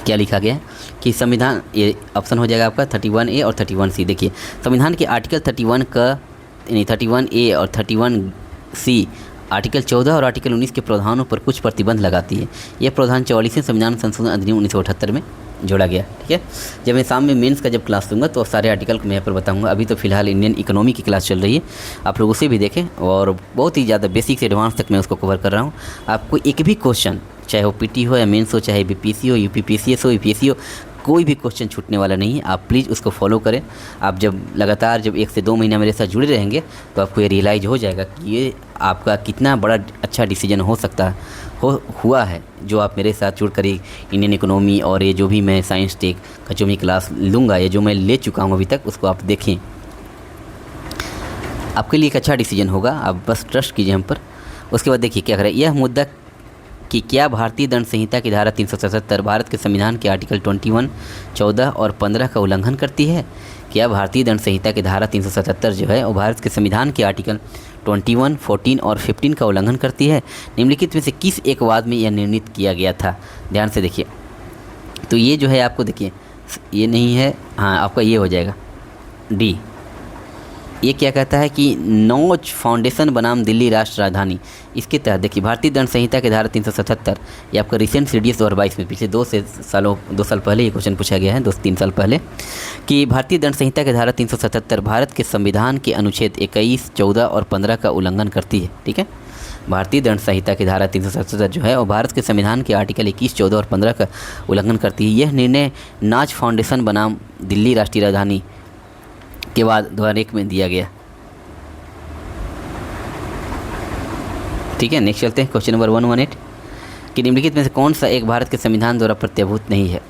क्या लिखा गया है कि संविधान, ये ऑप्शन हो जाएगा आपका 31A और 31C। देखिए संविधान के आर्टिकल 31A और 31C आर्टिकल 14 और आर्टिकल 19 के प्रावधानों पर कुछ प्रतिबंध लगाती है। यह प्रावधान 44वें संविधान संशोधन अधिनियम 1978 में जोड़ा गया, ठीक है। जब मैं शाम में मेंस का जब क्लास लूँगा तो सारे आर्टिकल को मैं यहाँ पर बताऊँगा। अभी तो फिलहाल इंडियन इकोनॉमी की क्लास चल रही है, आप लोग उसे भी देखें और बहुत ही ज़्यादा बेसिक से एडवांस तक मैं उसको कवर कर रहा हूँ। आपको एक भी क्वेश्चन, चाहे वो पीटी हो या मेंस हो, चाहे बीपीसी हो, यूपीपीसीएस हो, यूपीएससी हो, कोई भी क्वेश्चन छूटने वाला नहीं है। आप प्लीज़ उसको फॉलो करें। आप जब लगातार 1 से 2 महीना मेरे साथ जुड़े रहेंगे तो आपको ये रियलाइज़ हो जाएगा कि ये आपका कितना बड़ा अच्छा डिसीजन हुआ है जो आप मेरे साथ जुड़कर इंडियन इकोनॉमी और ये जो भी मैं साइंस टेक का जो भी क्लास लूँगा या जो मैं ले चुका हूँ अभी तक, उसको आप देखें। आपके लिए एक अच्छा डिसीजन होगा, आप बस ट्रस्ट कीजिए हम पर। उसके बाद देखिए क्या करें, यह मुद्दा कि क्या भारतीय दंड संहिता की धारा 377 भारत के संविधान के आर्टिकल 21, 14 और 15 का उल्लंघन करती है? क्या भारतीय दंड संहिता की धारा 377 जो है वो भारत के संविधान के आर्टिकल 21, 14 और 15 का उल्लंघन करती है? निम्नलिखित में से किस एक वाद में यह निर्णित किया गया था? ध्यान से देखिए। तो ये जो है आपको देखिए, ये नहीं है, हाँ आपका ये हो जाएगा डी। ये क्या कहता है कि नौज फाउंडेशन बनाम दिल्ली राष्ट्र राजधानी, इसके तहत देखिए भारतीय दंड संहिता के धारा 377, ये आपका रिसेंट CDS 2022 में पिछले 2 साल पहले ये क्वेश्चन पूछा गया है, 2-3 साल पहले, कि भारतीय दंड संहिता के धारा 377 भारत के संविधान के अनुच्छेद 21, 14 और 15 का उल्लंघन करती है। ठीक है, भारतीय दंड संहिता की धारा 377 जो है और भारत के संविधान के आर्टिकल 21, 14 और 15 का उल्लंघन करती है। यह निर्णय नाज फाउंडेशन बनाम दिल्ली राष्ट्रीय राजधानी के बाद 2001 में दिया गया। ठीक है, नेक्स्ट चलते हैं क्वेश्चन नंबर 118 कि निम्नलिखित में से कौन सा एक भारत के संविधान द्वारा प्रत्याभूत नहीं है?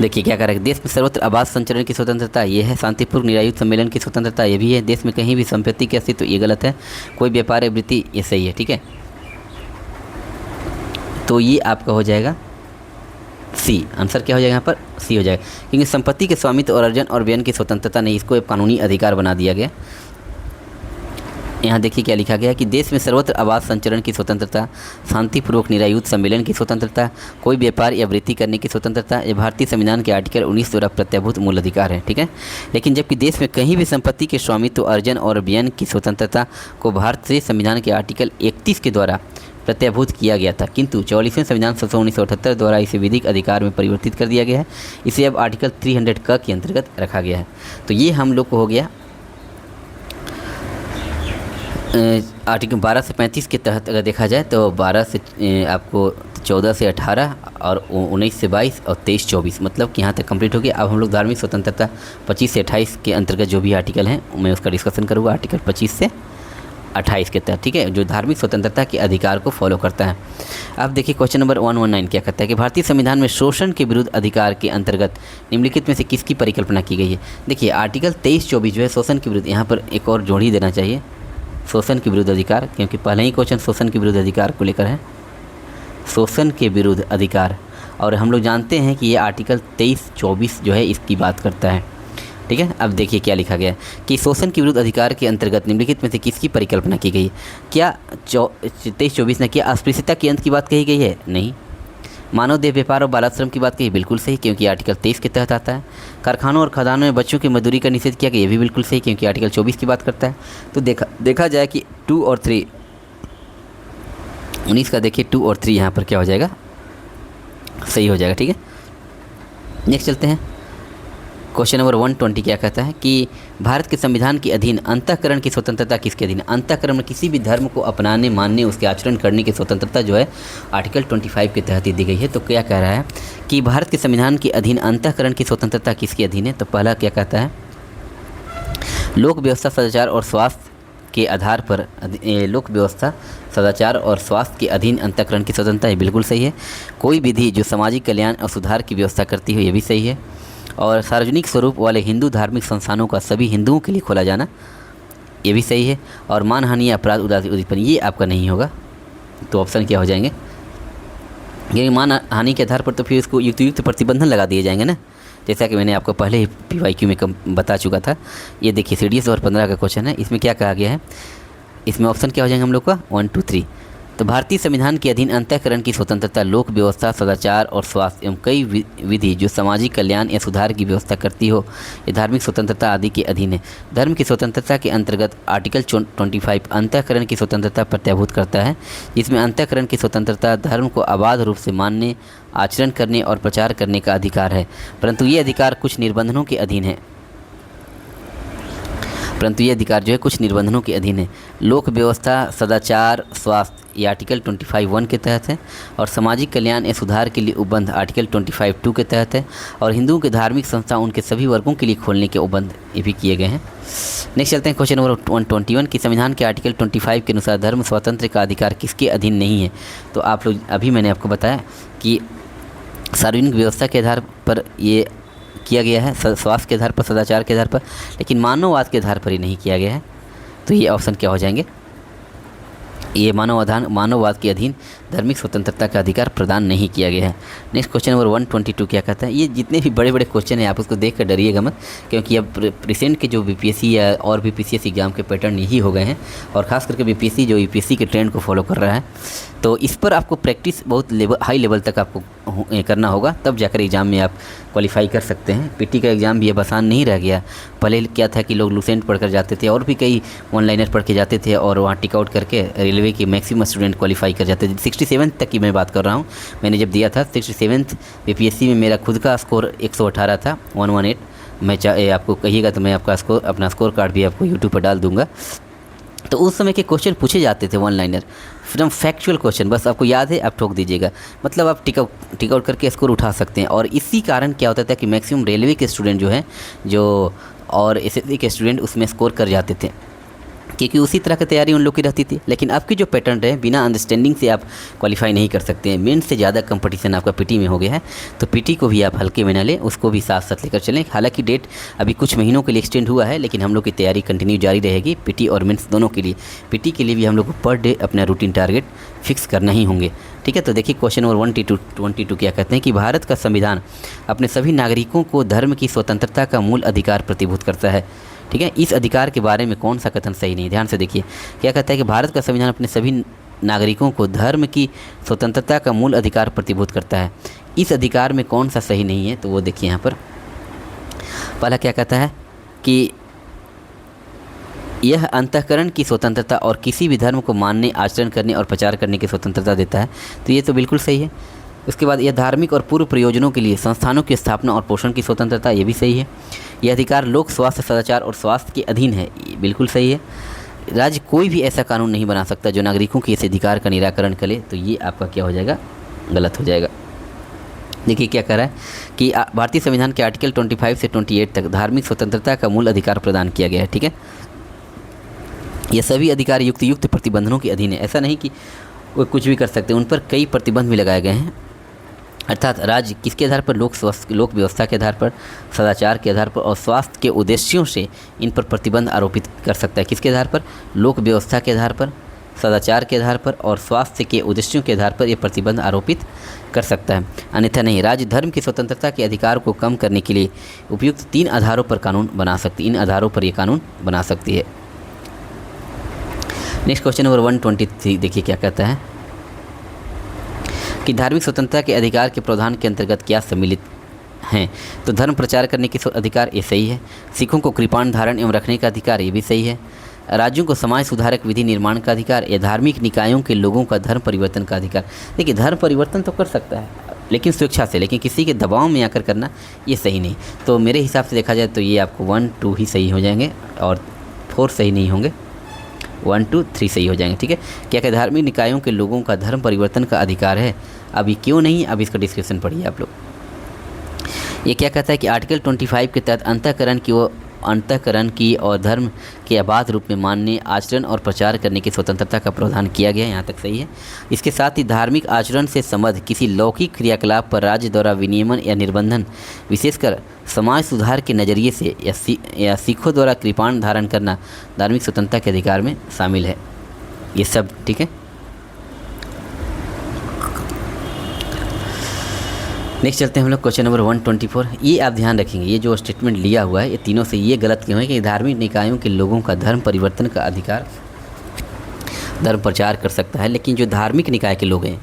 देखिए क्या करेगा, देश में सर्वत्र आवास संचरण की स्वतंत्रता, ये है। शांतिपूर्ण निरायुध सम्मेलन की स्वतंत्रता, ये भी है। देश में कहीं भी संपत्ति के अस्तित्व, ये गलत है। कोई व्यापार या वृत्ति, ये सही है। ठीक है, तो ये आपका हो जाएगा सी। आंसर क्या हो जाएगा यहाँ पर? सी हो जाएगा, क्योंकि संपत्ति के स्वामित्व और अर्जन और व्ययन की स्वतंत्रता नहीं, इसको एक कानूनी अधिकार बना दिया गया। यहाँ देखिए क्या लिखा गया है कि देश में सर्वत्र आवास संचरण की स्वतंत्रता, शांतिपूर्वक निरायुध सम्मेलन की स्वतंत्रता, कोई व्यापार या वृत्ति करने की स्वतंत्रता, ये भारतीय संविधान के आर्टिकल 19 द्वारा प्रत्याभूत मूल अधिकार है। ठीक है, लेकिन जबकि देश में कहीं भी संपत्ति के स्वामित्व, अर्जन और व्ययन की स्वतंत्रता को भारतीय संविधान के आर्टिकल 31 के द्वारा प्रत्याभूत किया गया था, किंतु 44वें संविधान संशोधन 1978 द्वारा इसे विधिक अधिकार में परिवर्तित कर दिया गया है। इसे अब आर्टिकल 300 क के अंतर्गत रखा गया है। तो ये हम लोग को हो गया आर्टिकल 12 से 35 के तहत। अगर देखा जाए तो 12 से आपको 14 से 18 और 19 से 22 और 23 24, मतलब कि यहाँ तक कंप्लीट हो गया। अब हम लोग धार्मिक स्वतंत्रता 25 से 28 के अंतर्गत जो भी आर्टिकल हैं मैं उसका डिस्कशन करूँगा, आर्टिकल 25 से 28 के तहत। ठीक है, जो धार्मिक स्वतंत्रता के अधिकार को फॉलो करता है। अब देखिए क्वेश्चन नंबर 119 क्या कहता है कि भारतीय संविधान में शोषण के विरुद्ध अधिकार के अंतर्गत निम्नलिखित में से किसकी परिकल्पना की गई है? देखिए आर्टिकल 23-24 जो है शोषण के विरुद्ध, यहाँ पर एक और जोड़ ही देना चाहिए, शोषण के विरुद्ध अधिकार, क्योंकि पहले ही क्वेश्चन शोषण के विरुद्ध अधिकार को लेकर है। शोषण के विरुद्ध अधिकार, और हम लोग जानते हैं कि ये आर्टिकल 23-24 जो है इसकी बात करता है। ठीक है, अब देखिए क्या लिखा गया है कि शोषण के विरुद्ध अधिकार के अंतर्गत निम्नलिखित में से किसकी परिकल्पना की गई? क्या 23-24 ने क्या अस्पृश्यता के अंत की बात कही गई है? नहीं। मानव देह व्यापार और बालाश्रम की बात कही, बिल्कुल सही, क्योंकि आर्टिकल 23 के तहत आता है। कारखानों और खदानों में बच्चों की मजदूरी का निषेध किया गया, ये भी बिल्कुल सही, क्योंकि आर्टिकल 24 की बात करता है। तो देखा जाए कि 2 और 3, 19 का देखिए 2 और 3 यहाँ पर क्या हो जाएगा? सही हो जाएगा। ठीक है, नेक्स्ट चलते हैं। क्वेश्चन नंबर 120 क्या कहता है कि भारत के संविधान के अधीन अंतःकरण की स्वतंत्रता किसके अधीन? अंतःकरण में किसी भी धर्म को अपनाने, मानने, उसके आचरण करने की स्वतंत्रता जो है आर्टिकल 25 के तहत ही दी गई है। तो क्या कह रहा है कि भारत के संविधान के अधीन अंतःकरण की स्वतंत्रता किसके अधीन है? तो पहला क्या कहता है, लोक व्यवस्था, सदाचार और स्वास्थ्य के आधार पर, लोक व्यवस्था, सदाचार और स्वास्थ्य के अधीन अंतःकरण की स्वतंत्रता, ये बिल्कुल सही है। कोई विधि जो सामाजिक कल्याण और सुधार की व्यवस्था करती हो, ये भी सही है। और सार्वजनिक स्वरूप वाले हिंदू धार्मिक संस्थानों का सभी हिंदुओं के लिए खोला जाना, ये भी सही है। और मानहानि, अपराध, उदासीन, ये आपका नहीं होगा। तो ऑप्शन क्या हो जाएंगे? ये मानहानि के आधार पर तो फिर इसको युक्त प्रतिबंधन लगा दिए जाएंगे ना, जैसा कि मैंने आपको पहले ही PYQ में बता चुका था। ये देखिए CDS 2015 का क्वेश्चन है, इसमें क्या कहा गया है? इसमें ऑप्शन क्या हो जाएंगे हम लोग का? 1, 2, 3। तो भारतीय संविधान के अधीन अंतःकरण की स्वतंत्रता, लोक व्यवस्था, सदाचार और स्वास्थ्य एवं कई विधि जो सामाजिक कल्याण या सुधार की व्यवस्था करती हो, ये धार्मिक स्वतंत्रता आदि के अधीन है। धर्म की स्वतंत्रता के अंतर्गत आर्टिकल 25 अंतःकरण की स्वतंत्रता प्रत्याभूत करता है, जिसमें अंतःकरण की स्वतंत्रता धर्म को अबाध रूप से मानने, आचरण करने और प्रचार करने का अधिकार है, परंतु ये अधिकार कुछ निर्बंधनों के अधीन है। परंतु ये अधिकार जो है कुछ निर्बंधनों के अधीन है। लोक व्यवस्था, सदाचार, स्वास्थ्य, ये आर्टिकल 25(1) के तहत है। और सामाजिक कल्याण या सुधार के लिए उपबंध आर्टिकल 25(2) के तहत है। और हिंदुओं के धार्मिक संस्था उनके सभी वर्गों के लिए खोलने के उपबंध ये भी किए गए हैं। नेक्स्ट चलते हैं क्वेश्चन नंबर 121 की संविधान के आर्टिकल 25 के अनुसार धर्म स्वातंत्र्य का अधिकार किसके अधीन नहीं है? तो आप लोग अभी मैंने आपको बताया कि सार्वजनिक व्यवस्था के आधार पर ये किया गया है, स्वास्थ्य के आधार पर, सदाचार के आधार पर, लेकिन मानववाद के आधार पर ही नहीं किया गया है। तो ये ऑप्शन क्या हो जाएंगे? ये मानववाद के अधीन धार्मिक स्वतंत्रता का अधिकार प्रदान नहीं किया गया है। नेक्स्ट क्वेश्चन नंबर 122 क्या कहता है? ये जितने भी बड़े बड़े क्वेश्चन हैं आप उसको देख कर डरिएगा मत, क्योंकि अब रिसेंट के जो बीपीएससी या और भी पीसीएस एग्जाम के पैटर्न यही हो गए हैं, और ख़ास करके बीपीएससी जो यूपीएससी के ट्रेंड को फॉलो कर रहा है, तो इस पर आपको प्रैक्टिस बहुत हाई लेवल तक आपको करना होगा, तब जाकर एग्ज़ाम में आप क्वालिफाई कर सकते हैं। पीटी का एग्ज़ाम भी अब आसान नहीं रह गया। पहले क्या था कि लोग लूसेंट पढ़कर जाते थे और भी कई ऑनलाइनर पढ़ के जाते थे, और वहाँ टिक आउट करके रेलवे के मैक्सिमम स्टूडेंट क्वालिफाई कर जाते थे। 67 तक की मैं बात कर रहा हूँ, मैंने जब दिया था 67 बीपीएससी में मेरा खुद का स्कोर 118 था, 118। मैं आपको कहिएगा तो मैं आपका स्कोर, अपना स्कोर कार्ड भी आपको यूट्यूब पर डाल दूँगा। तो उस समय के क्वेश्चन पूछे जाते थे वन लाइनर, एकदम फैक्चुअल क्वेश्चन, बस आपको याद है आप ठोक दीजिएगा, मतलब आप टिक आउट करके स्कोर उठा सकते हैं। और इसी कारण क्या होता था कि मैक्सिमम रेलवे के स्टूडेंट जो हैं और एसएससी के स्टूडेंट उसमें स्कोर कर जाते थे, क्योंकि उसी तरह की तैयारी उन लोग की रहती थी। लेकिन आपकी जो पैटर्न है, बिना अंडरस्टैंडिंग से आप क्वालिफाई नहीं कर सकते हैं। मेन से ज़्यादा कंपटीशन आपका पीटी में हो गया है, तो पीटी को भी आप हल्के में न लें, उसको भी साथ साथ लेकर चलें। हालांकि डेट अभी कुछ महीनों के लिए एक्सटेंड हुआ है, लेकिन हम लोग की तैयारी कंटिन्यू जारी रहेगी, पीटी और मेंस दोनों के लिए। पीटी के लिए भी हम लोग को पर डे अपना रूटीन टारगेट फिक्स करना ही होंगे, ठीक है। तो देखिए क्वेश्चन नंबर 122 क्या कहते हैं कि भारत का संविधान अपने सभी नागरिकों को धर्म की स्वतंत्रता का मूल अधिकार प्रतिभूत करता है, ठीक है। इस अधिकार के बारे में कौन सा कथन सही नहीं? ध्यान से देखिए, क्या कहता है कि भारत का संविधान अपने सभी नागरिकों को धर्म की स्वतंत्रता का मूल अधिकार प्रतिभूत करता है। इस अधिकार में कौन सा सही नहीं है? तो वो देखिए यहाँ पर पहला क्या कहता है कि यह अंतःकरण की स्वतंत्रता और किसी भी धर्म को मानने, आचरण करने और प्रचार करने की स्वतंत्रता देता है, तो ये तो बिल्कुल सही है। उसके बाद यह धार्मिक और पूर्व प्रयोजनों के लिए संस्थानों की स्थापना और पोषण की स्वतंत्रता, ये भी सही है। यह अधिकार लोक स्वास्थ्य, सदाचार और स्वास्थ्य के अधीन है, ये बिल्कुल सही है। राज्य कोई भी ऐसा कानून नहीं बना सकता जो नागरिकों के इस अधिकार का निराकरण करे, तो ये आपका क्या हो जाएगा? गलत हो जाएगा। देखिए क्या कह रहा है कि भारतीय संविधान के आर्टिकल 25 से 28 तक धार्मिक स्वतंत्रता का मूल अधिकार प्रदान किया गया है, ठीक है। यह सभी अधिकार युक्त प्रतिबंधों के अधीन है। ऐसा नहीं कि वो कुछ भी कर सकते, उन पर कई प्रतिबंध भी लगाए गए हैं। अर्थात राज्य किसके आधार पर? लोक व्यवस्था के आधार पर, सदाचार के आधार पर और स्वास्थ्य के उद्देश्यों से इन पर प्रतिबंध आरोपित कर सकता है। किसके आधार पर? लोक व्यवस्था के आधार पर, सदाचार के आधार पर और स्वास्थ्य के उद्देश्यों के आधार पर यह प्रतिबंध आरोपित कर सकता है, अन्यथा नहीं। राज्य धर्म की स्वतंत्रता के अधिकार को कम करने के लिए उपयुक्त 3 आधारों पर कानून बना सकती है। इन आधारों पर यह कानून बना सकती है। नेक्स्ट क्वेश्चन नंबर 123 देखिए क्या कहता है कि धार्मिक स्वतंत्रता के अधिकार के प्रावधान के अंतर्गत क्या सम्मिलित हैं? तो धर्म प्रचार करने के अधिकार, ये सही है। सिखों को कृपाण धारण एवं रखने का अधिकार, ये भी सही है। राज्यों को समाज सुधारक विधि निर्माण का अधिकार, या धार्मिक निकायों के लोगों का धर्म परिवर्तन का अधिकार। देखिए धर्म परिवर्तन तो कर सकता है, लेकिन स्वेच्छा से, लेकिन किसी के दबाव में आकर करना ये सही नहीं। तो मेरे हिसाब से देखा जाए तो ये आपको 1, 2 ही सही हो जाएंगे और 4 सही नहीं होंगे, 1, 2, 3 सही हो जाएंगे, ठीक है। क्या क्या धार्मिक निकायों के लोगों का धर्म परिवर्तन का अधिकार है? अभी क्यों नहीं, अब इसका डिस्क्रिप्शन पढ़िए आप लोग। ये क्या कहता है कि आर्टिकल 25 के तहत अंतःकरण की और धर्म के अबाध रूप में मानने, आचरण और प्रचार करने की स्वतंत्रता का प्रावधान किया गया है, यहाँ तक सही है। इसके साथ ही धार्मिक आचरण से संबद्ध किसी लौकिक क्रियाकलाप पर राज्य द्वारा विनियमन या निर्बंधन, विशेषकर समाज सुधार के नज़रिए से या सिखों द्वारा कृपाण धारण करना धार्मिक स्वतंत्रता के अधिकार में शामिल है। ये सब ठीक है। नेक्स्ट चलते हैं हम लोग क्वेश्चन नंबर 124। ये आप ध्यान रखेंगे, ये जो स्टेटमेंट लिया हुआ है ये तीनों से ये गलत क्यों है कि धार्मिक निकायों के लोगों का धर्म परिवर्तन का अधिकार, धर्म प्रचार कर सकता है, लेकिन जो धार्मिक निकाय के लोग हैं,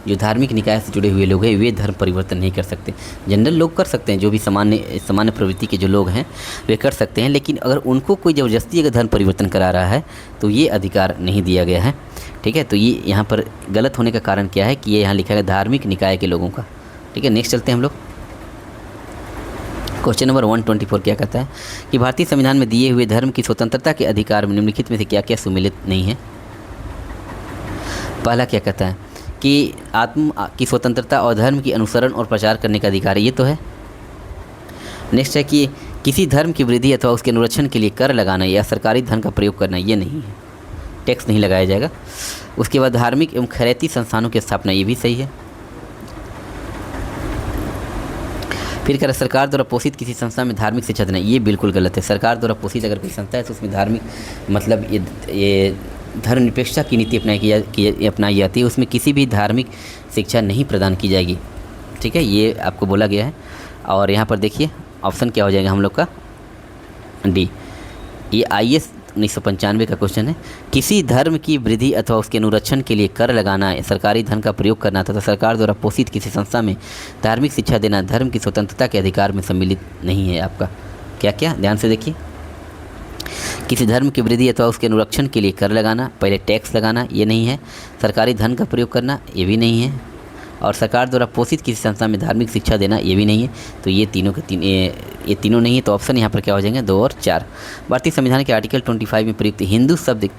जो धार्मिक निकाय से जुड़े हुए लोग हैं, वे धर्म परिवर्तन नहीं कर सकते। जनरल लोग कर सकते हैं, जो भी सामान्य प्रवृत्ति के जो लोग हैं वे कर सकते हैं, लेकिन अगर उनको कोई ज़बरदस्ती अगर धर्म परिवर्तन करा रहा है तो ये अधिकार नहीं दिया गया है, ठीक है। तो ये यहाँ पर गलत होने का कारण क्या है कि ये यहाँ लिखा है धार्मिक निकाय के लोगों का, ठीक है। नेक्स्ट चलते हैं हम लोग क्वेश्चन नंबर 124 क्या कहता है कि भारतीय संविधान में दिए हुए धर्म की स्वतंत्रता के अधिकार में निम्नलिखित में से क्या क्या सम्मिलित नहीं है? पहला क्या कहता है कि आत्म की स्वतंत्रता और धर्म की अनुसरण और प्रचार करने का अधिकार, ये तो है। नेक्स्ट है कि किसी धर्म की वृद्धि अथवा उसके अनुरक्षण के लिए कर लगाना या सरकारी धन का प्रयोग करना, ये नहीं है, टैक्स नहीं लगाया जाएगा। उसके बाद धार्मिक एवं खैराती संस्थानों की स्थापना, ये भी सही है। फिर कर सरकार द्वारा पोषित किसी संस्था में धार्मिक शिक्षा देना, ये बिल्कुल गलत है। सरकार द्वारा पोषित अगर कोई संस्था है तो उसमें धार्मिक मतलब ये धर्मनिरपेक्षता की नीति अपनाई जाती है उसमें किसी भी धार्मिक शिक्षा नहीं प्रदान की जाएगी। ठीक है, ये आपको बोला गया है। और यहाँ पर देखिए ऑप्शन क्या हो जाएगा हम लोग का, डी। ये IAS 1995 का क्वेश्चन है। किसी धर्म की वृद्धि अथवा उसके अनुरक्षण के लिए कर लगाना, सरकारी धन का प्रयोग करना तथा सरकार द्वारा पोषित किसी संस्था में धार्मिक शिक्षा देना धर्म की स्वतंत्रता के अधिकार में सम्मिलित नहीं है। आपका क्या क्या, ध्यान से देखिए। किसी धर्म की वृद्धि अथवा उसके अनुरक्षण के लिए कर लगाना, पहले टैक्स लगाना, ये नहीं है। सरकारी धन का प्रयोग करना, ये भी नहीं है। और सरकार द्वारा पोषित किसी संस्था में धार्मिक शिक्षा देना, ये भी नहीं है। तो ये तीनों के ये तीनों नहीं है। तो ऑप्शन यहाँ पर क्या हो जाएंगे, 2 और 4। भारतीय संविधान के आर्टिकल 25 में प्रयुक्त हिंदू शब्द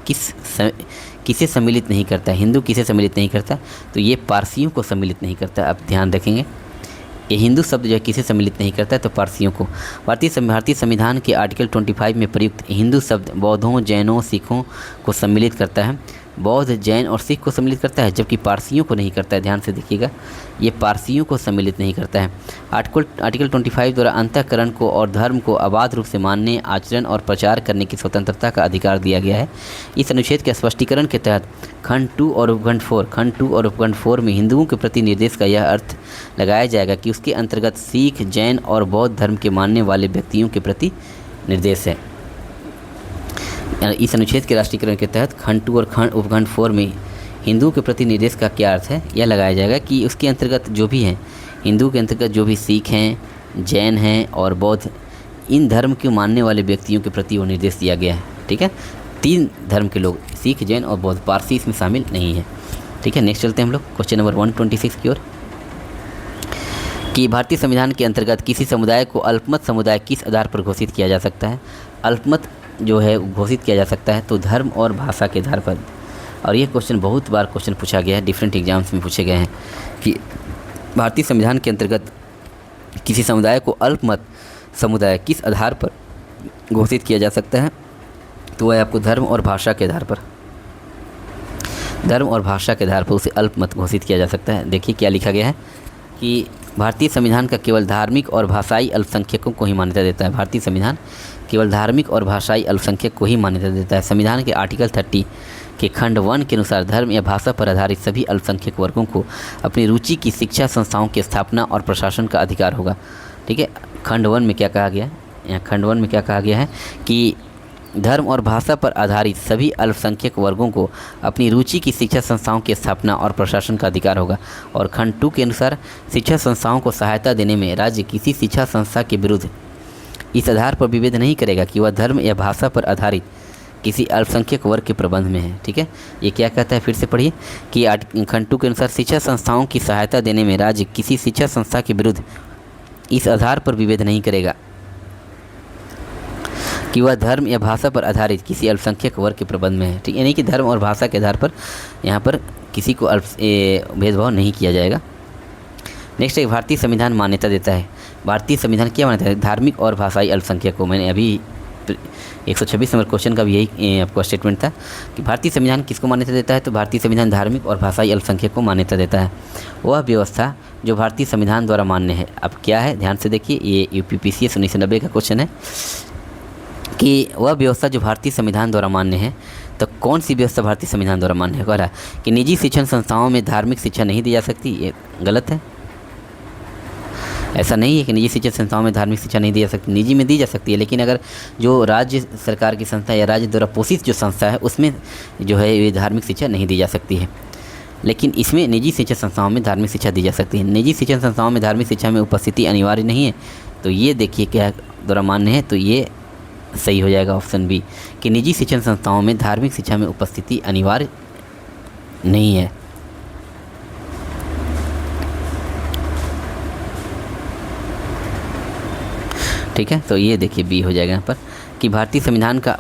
किसे सम्मिलित नहीं करता है? हिंदू किसे सम्मिलित नहीं करता? तो ये पारसियों को सम्मिलित नहीं करता। आप ध्यान रखेंगे, ये हिंदू शब्द जो है किसे सम्मिलित नहीं करता है? तो पारसियों को। भारतीय संविधान के आर्टिकल 25 में प्रयुक्त हिंदू शब्द बौद्धों, जैनों, सिखों को सम्मिलित करता है। बौद्ध, जैन और सिख को सम्मिलित करता है, जबकि पारसियों को नहीं करता है। ध्यान से देखिएगा, ये पारसियों को सम्मिलित नहीं करता है। आर्टिकल 25 द्वारा अंतःकरण को और धर्म को अबाध रूप से मानने, आचरण और प्रचार करने की स्वतंत्रता का अधिकार दिया गया है। इस अनुच्छेद के स्पष्टीकरण के तहत खंड 2 और उपखंड 4 में हिंदुओं के प्रति निर्देश का यह अर्थ लगाया जाएगा कि उसके अंतर्गत सिख, जैन और बौद्ध धर्म के मानने वाले व्यक्तियों के प्रति निर्देश है। इस अनुच्छेद के राष्ट्रीयकरण के तहत खंड 2 और उपखंड 4 में हिंदुओं के प्रति निर्देश का क्या अर्थ है? यह लगाया जाएगा कि उसके अंतर्गत जो भी हैं, हिंदू के अंतर्गत जो भी सिख हैं, जैन हैं और बौद्ध, इन धर्म के मानने वाले व्यक्तियों के प्रति वो निर्देश दिया गया है। ठीक है, 3 धर्म के लोग, सिख, जैन और बौद्ध, पारसी इसमें शामिल नहीं है। ठीक है, नेक्स्ट चलते हैं हम लोग क्वेश्चन नंबर 126 की ओर, कि भारतीय संविधान के अंतर्गत किसी समुदाय को अल्पमत समुदाय किस आधार पर घोषित किया जा सकता है? अल्पमत जो है घोषित किया जा सकता है तो धर्म और भाषा के आधार पर। और ये क्वेश्चन बहुत बार क्वेश्चन पूछा गया है, डिफरेंट एग्जाम्स में पूछे गए हैं कि भारतीय संविधान के अंतर्गत किसी समुदाय को अल्पमत समुदाय किस आधार पर घोषित किया जा सकता है? तो वह आपको धर्म और भाषा के आधार पर उसे अल्पमत घोषित किया जा सकता है। देखिए क्या लिखा गया है कि भारतीय संविधान का केवल धार्मिक और भाषाई अल्पसंख्यकों को ही मान्यता देता है। भारतीय संविधान केवल धार्मिक और भाषाई अल्पसंख्यक को ही मान्यता देता है। संविधान के आर्टिकल 30 के खंड 1 के अनुसार धर्म या भाषा पर आधारित सभी अल्पसंख्यक वर्गों को अपनी रुचि की शिक्षा संस्थाओं की स्थापना और प्रशासन का अधिकार होगा। ठीक है, खंड 1 में क्या कहा गया है? यहाँ खंड 1 में क्या कहा गया है कि धर्म और भाषा पर आधारित सभी अल्पसंख्यक वर्गों को अपनी रुचि की शिक्षा संस्थाओं की स्थापना और प्रशासन का अधिकार होगा। और खंड 2 के अनुसार शिक्षा संस्थाओं को सहायता देने में राज्य किसी शिक्षा संस्था के विरुद्ध इस आधार पर विभेद नहीं करेगा कि वह धर्म या भाषा पर आधारित किसी अल्पसंख्यक वर्ग के प्रबंध में है। ठीक है, ये क्या कहता है, फिर से पढ़िए कि खंड 2 के अनुसार शिक्षा संस्थाओं की सहायता देने में राज्य किसी शिक्षा संस्था के विरुद्ध इस आधार पर विभेद नहीं करेगा कि वह धर्म या भाषा पर आधारित किसी अल्पसंख्यक वर्ग के प्रबंध में है। ठीक है, यानी कि धर्म और भाषा के आधार पर यहाँ पर किसी को भेदभाव नहीं किया जाएगा। नेक्स्ट एक भारतीय संविधान मान्यता देता है। भारतीय संविधान क्या मान्यता है? धार्मिक और भाषाई अल्पसंख्यक को। मैंने अभी 126 नंबर क्वेश्चन का भी यही आपका स्टेटमेंट था कि भारतीय संविधान किसको मान्यता देता है? तो भारतीय संविधान धार्मिक और भाषाई अल्पसंख्यक को मान्यता देता है। वह व्यवस्था जो भारतीय संविधान द्वारा मान्य है। अब क्या है, ध्यान से देखिए, ये UPPCS 1990 का क्वेश्चन है कि वह व्यवस्था जो भारतीय संविधान द्वारा मान्य है। तो कौन सी व्यवस्था भारतीय संविधान द्वारा मान्य है? कह रहा है कि निजी शिक्षण संस्थाओं में धार्मिक शिक्षा नहीं दी जा सकती। ये गलत है, ऐसा नहीं है कि निजी शिक्षण संस्थाओं में धार्मिक शिक्षा नहीं दी जा सकती। निजी में दी जा सकती है, लेकिन अगर जो राज्य सरकार की संस्था या राज्य द्वारा पोषित जो संस्था है उसमें जो है ये धार्मिक शिक्षा नहीं दी जा सकती है। लेकिन इसमें निजी शिक्षण संस्थाओं में धार्मिक शिक्षा दी जा सकती है। निजी शिक्षण संस्थाओं में धार्मिक शिक्षा में उपस्थिति अनिवार्य नहीं है। तो ये देखिए क्या द्वारा मान्य है, तो ये सही हो जाएगा ऑप्शन बी कि निजी शिक्षण संस्थाओं में धार्मिक शिक्षा में उपस्थिति अनिवार्य नहीं है। ठीक है, तो ये देखिए बी हो जाएगा यहाँ पर कि भारतीय संविधान का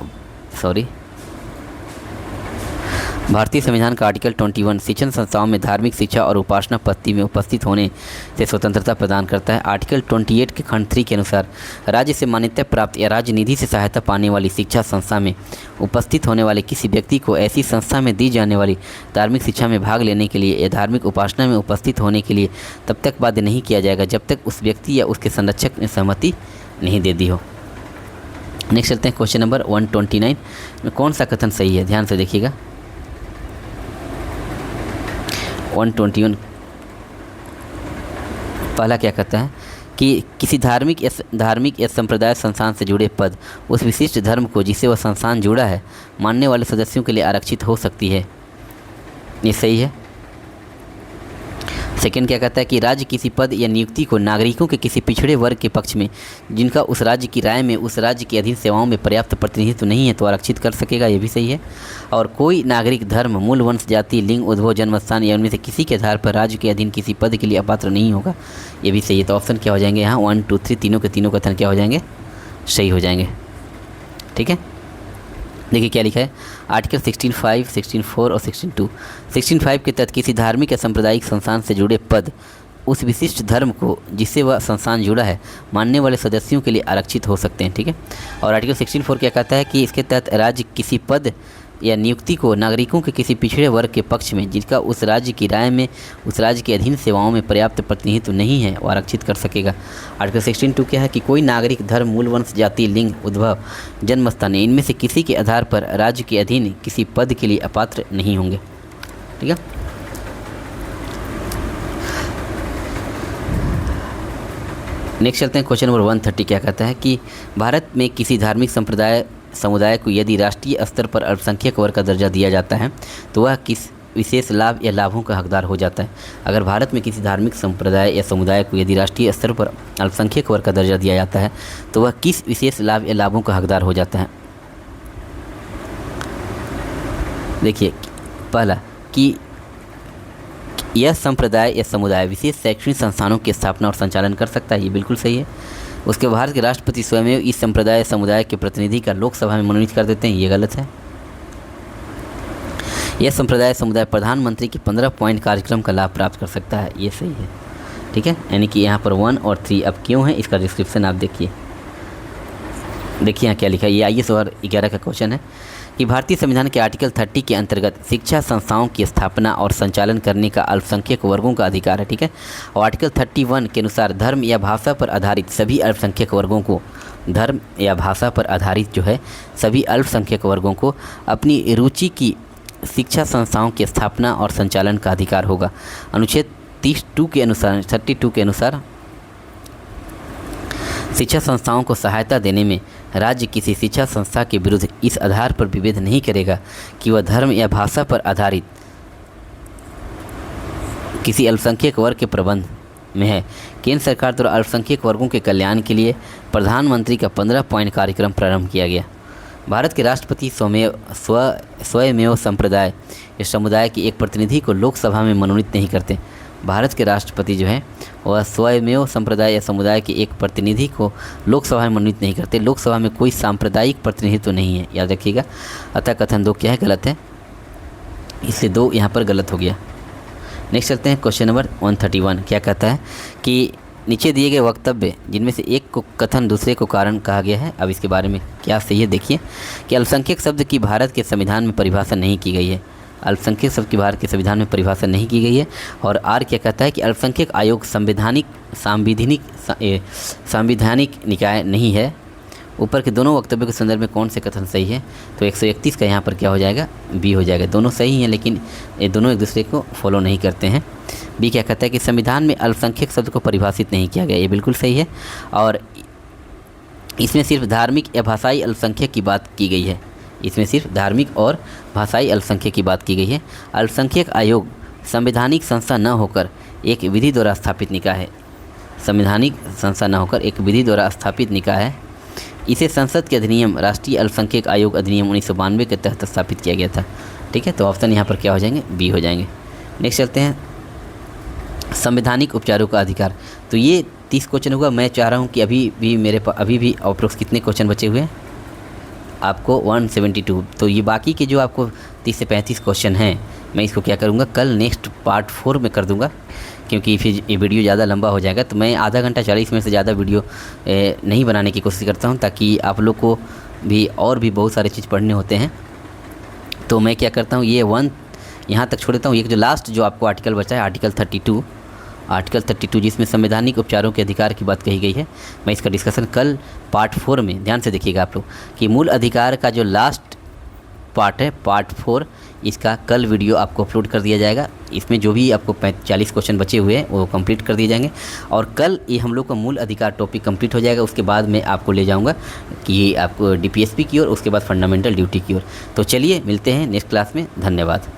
आर्टिकल 21 शिक्षण संस्थाओं में धार्मिक शिक्षा और उपासना पद्धति में उपस्थित होने से स्वतंत्रता प्रदान करता है। आर्टिकल 28 के खंड 3 के अनुसार राज्य से मान्यता प्राप्त या राज्य निधि से सहायता पाने वाली शिक्षा संस्था में उपस्थित होने वाले किसी व्यक्ति को ऐसी संस्था में दी जाने वाली धार्मिक शिक्षा में भाग लेने के लिए या धार्मिक उपासना में उपस्थित होने के लिए तब तक बाध्य नहीं किया जाएगा जब तक उस व्यक्ति या उसके संरक्षक ने सहमति नहीं दे दी हो। नेक्स्ट चलते हैं क्वेश्चन नंबर 129 में कौन सा कथन सही है? ध्यान से देखिएगा 121 पहला क्या कहता है कि किसी धार्मिक या संप्रदाय संस्थान से जुड़े पद उस विशिष्ट धर्म को जिससे वह संस्थान जुड़ा है मानने वाले सदस्यों के लिए आरक्षित हो सकती है। ये सही है। सेकंड क्या कहता है कि राज्य किसी पद या नियुक्ति को नागरिकों के किसी पिछड़े वर्ग के पक्ष में जिनका उस राज्य की राय में उस राज्य के अधीन सेवाओं में पर्याप्त प्रतिनिधित्व नहीं है तो आरक्षित कर सकेगा। ये भी सही है। और कोई नागरिक धर्म, मूल, वंश, जाति, लिंग, उद्भव, जन्म स्थान या उनमें से किसी के आधार पर राज्य के अधीन किसी पद के लिए अपात्र नहीं होगा। ये भी सही है। तो ऑप्शन क्या हो जाएंगे यहाँ 1, 2, 3 तीनों के तीनों कथन क्या हो जाएंगे, सही हो जाएंगे। ठीक है, देखिए क्या लिखा है आर्टिकल 16(5), 16(4) और 16(2). 16(5) के तहत किसी धार्मिक या सांप्रदायिक संस्थान से जुड़े पद उस विशिष्ट धर्म को जिससे वह संस्थान जुड़ा है मानने वाले सदस्यों के लिए आरक्षित हो सकते हैं। ठीक है। और आर्टिकल 16(4) क्या कहता है कि इसके तहत राज्य किसी पद या नियुक्ति को नागरिकों के किसी पिछड़े वर्ग के पक्ष में जिनका उस राज्य की राय में उस राज्य के अधीन सेवाओं में पर्याप्त प्रतिनिधित्व नहीं है वो आरक्षित कर सकेगा। आर्टिकल 16(2) क्या है कि कोई नागरिक धर्म, मूल, वंश, जाति, लिंग, उद्भव, जन्म स्थान इनमें से किसी के आधार पर राज्य के अधीन किसी पद के लिए अपात्र नहीं होंगे। ठीक है। नेक्स्ट चलते हैं क्वेश्चन नंबर 130। क्या कहता है कि भारत में किसी धार्मिक समुदाय को यदि राष्ट्रीय स्तर पर अल्पसंख्यक वर्ग का दर्जा दिया जाता है तो वह किस विशेष लाभ या लाभों का हकदार हो जाता है। अगर भारत में किसी धार्मिक संप्रदाय या समुदाय को यदि राष्ट्रीय स्तर पर अल्पसंख्यक वर्ग का दर्जा दिया जाता है तो वह किस विशेष लाभ या लाभों का हकदार हो जाता है। देखिए पहला कि यह संप्रदाय या समुदाय विशेष शैक्षणिक संस्थानों की स्थापना और संचालन कर सकता है। ये बिल्कुल सही है। उसके भारत के राष्ट्रपति स्वयं इस संप्रदाय समुदाय के प्रतिनिधि का लोकसभा में मनोनीत कर देते हैं। ये गलत है। यह संप्रदाय समुदाय प्रधानमंत्री के 15 पॉइंट कार्यक्रम का लाभ प्राप्त कर सकता है। ये सही है। ठीक है, यानी कि यहाँ पर 1 और 3 अब क्यों है इसका डिस्क्रिप्शन आप देखिए यहाँ क्या लिखा है। ये IAS और 11 का क्वेश्चन है कि भारतीय संविधान के आर्टिकल 30 के अंतर्गत शिक्षा संस्थाओं की स्थापना और संचालन करने का अल्पसंख्यक वर्गों का अधिकार है। ठीक है। और आर्टिकल 31 के अनुसार धर्म या भाषा पर आधारित सभी अल्पसंख्यक वर्गों को सभी अल्पसंख्यक वर्गों को अपनी रुचि की शिक्षा संस्थाओं की स्थापना और संचालन का अधिकार होगा। अनुच्छेद 32 के अनुसार शिक्षा संस्थाओं को सहायता देने में राज्य किसी शिक्षा संस्था के विरुद्ध इस आधार पर विभेद नहीं करेगा कि वह धर्म या भाषा पर आधारित किसी अल्पसंख्यक वर्ग के प्रबंध में है। केंद्र सरकार द्वारा अल्पसंख्यक वर्गों के कल्याण के लिए प्रधानमंत्री का 15 पॉइंट कार्यक्रम प्रारंभ किया गया। भारत के राष्ट्रपति स्वयमेव संप्रदाय या समुदाय के एक प्रतिनिधि को लोकसभा में मनोनीत नहीं करते। भारत के राष्ट्रपति जो है वह स्वयमेव संप्रदाय या समुदाय के एक प्रतिनिधि को लोकसभा में मनोनीत नहीं करते। लोकसभा में कोई सांप्रदायिक प्रतिनिधित्व नहीं है, याद रखिएगा। अतः कथन 2 क्या है, गलत है। इसलिए 2 यहाँ पर गलत हो गया। नेक्स्ट चलते हैं क्वेश्चन नंबर 131। क्या कहता है कि नीचे दिए गए वक्तव्य जिनमें से एक को कथन दूसरे को कारण कहा गया है। अब इसके बारे में क्या सही है देखिए कि अल्पसंख्यक शब्द की भारत के संविधान में परिभाषा नहीं की गई है। अल्पसंख्यक शब्द की भारत के संविधान में परिभाषा नहीं की गई है। और आर क्या कहता है कि अल्पसंख्यक आयोग संवैधानिक निकाय नहीं है। ऊपर के दोनों वक्तव्यों के संदर्भ में कौन से कथन सही है, तो 131 का यहाँ पर क्या हो जाएगा, बी हो जाएगा। दोनों सही हैं लेकिन ये दोनों एक दूसरे को फॉलो नहीं करते हैं। बी क्या कहता है कि संविधान में अल्पसंख्यक शब्द को परिभाषित नहीं किया गया। ये बिल्कुल सही है। और इसमें सिर्फ धार्मिक या भाषाई अल्पसंख्यक की बात की गई है। इसमें सिर्फ धार्मिक और भाषाई अल्पसंख्यक की बात की गई है। अल्पसंख्यक आयोग संवैधानिक संस्था न होकर एक विधि द्वारा स्थापित निकाय है। संवैधानिक संस्था न होकर एक विधि द्वारा स्थापित निकाय है। इसे संसद के अधिनियम राष्ट्रीय अल्पसंख्यक आयोग अधिनियम 1992 के तहत स्थापित किया गया था। ठीक है, तो ऑप्शन यहाँ पर क्या हो जाएंगे, बी हो जाएंगे। नेक्स्ट चलते हैं संवैधानिक उपचारों का अधिकार। तो ये 30 क्वेश्चन हुआ। मैं चाह रहा हूँ कि अभी भी अप्रोक्स कितने क्वेश्चन बचे हुए हैं आपको, 172। तो ये बाकी के जो आपको 30 से 35 क्वेश्चन हैं, मैं इसको क्या करूँगा, कल नेक्स्ट पार्ट 4 में कर दूँगा, क्योंकि फिर ये वीडियो ज़्यादा लंबा हो जाएगा। तो मैं आधा घंटा 40 मिनट से ज़्यादा वीडियो नहीं बनाने की कोशिश करता हूँ, ताकि आप लोग को भी और भी बहुत सारे चीज़ पढ़ने होते हैं। तो मैं क्या करता हूँ, ये 1 यहाँ तक छोड़ देता हूँ। ये जो लास्ट जो आपको आर्टिकल बचा है, आर्टिकल 32 जिसमें संवैधानिक उपचारों के अधिकार की बात कही गई है, मैं इसका डिस्कशन कल पार्ट 4 में, ध्यान से देखिएगा आप लोग, कि मूल अधिकार का जो लास्ट पार्ट है, पार्ट 4, इसका कल वीडियो आपको अपलोड कर दिया जाएगा। इसमें जो भी आपको 40 क्वेश्चन बचे हुए हैं वो कंप्लीट कर दिए जाएंगे और कल ये हम लोग का मूल अधिकार टॉपिक कंप्लीट हो जाएगा। उसके बाद मैं आपको ले जाऊंगा कि आपको DPSP की ओर, उसके बाद फंडामेंटल ड्यूटी की ओर। तो चलिए मिलते हैं नेक्स्ट क्लास में। धन्यवाद।